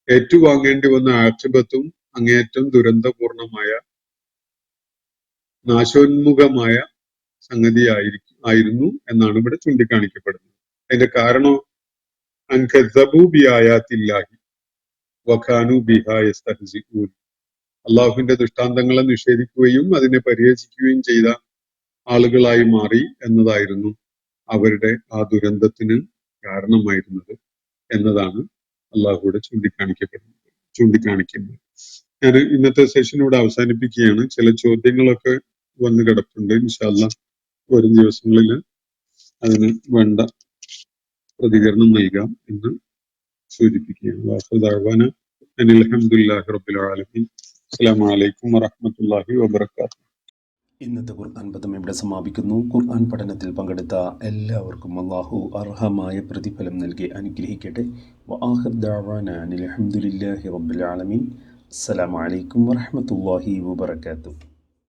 ഏറ്റുവാങ്ങേണ്ടി വന്ന ആഖിബത്തും അങ്ങേയറ്റം ദുരന്തപൂർണമായ നാശോന്മുഖമായ ആയിരുന്നു എന്നാണ് ഇവിടെ ചൂണ്ടിക്കാണിക്കപ്പെടുന്നത്. അതിന്റെ കാരണം അൻകദ്ദബൂ ബിആയാത്തില്ലാഹി വകാനൂ ബിഹാ യസ്തഹ്സിഊൻ, അള്ളാഹുവിന്റെ ദൃഷ്ടാന്തങ്ങളെ നിഷേധിക്കുകയും അതിനെ പരിഹസിക്കുകയും ചെയ്ത ആളുകളായി മാറി എന്നതായിരുന്നു അവരുടെ ആ ദുരന്തത്തിന് കാരണമായിരുന്നത് എന്നതാണ് അള്ളാഹുവിടെ ചൂണ്ടിക്കാണിക്കുന്നത്. ഞാൻ ഇന്നത്തെ സെഷൻ ഇവിടെ അവസാനിപ്പിക്കുകയാണ്. ചില ചോദ്യങ്ങളൊക്കെ വന്നു കിടപ്പുണ്ട്. ഇൻഷാ അല്ലാഹ് വരും ദിവസങ്ങളിൽ അതിന് വേണ്ട പ്രതികരണം നൽകാം എന്ന് സൂചിപ്പിക്കുകയാണ്. വാഹുദാവാന അൽഹംദുലില്ലാഹി റബ്ബിൽ ആലമീൻ. അസ്സലാമു അലൈക്കും വറഹ്മത്തുള്ളാഹി വബറകാതുഹു. ഇന്നത്തെ ഖുർആൻ പദം ഇവിടെ സമാപിക്കുന്നു. ഖുർആൻ പഠനത്തിൽ പങ്കെടുത്ത എല്ലാവർക്കും അല്ലാഹു അർഹമായ പ്രതിഫലം നൽകി അനുഗ്രഹിക്കട്ടെ. വആഖിർ ദഅവാന അൽഹംദുലില്ലാഹി റബ്ബിൽ ആലമീൻ. അസ്സലാമു അലൈക്കും വറഹ്മത്തുള്ളാഹി വബറകാതുഹു.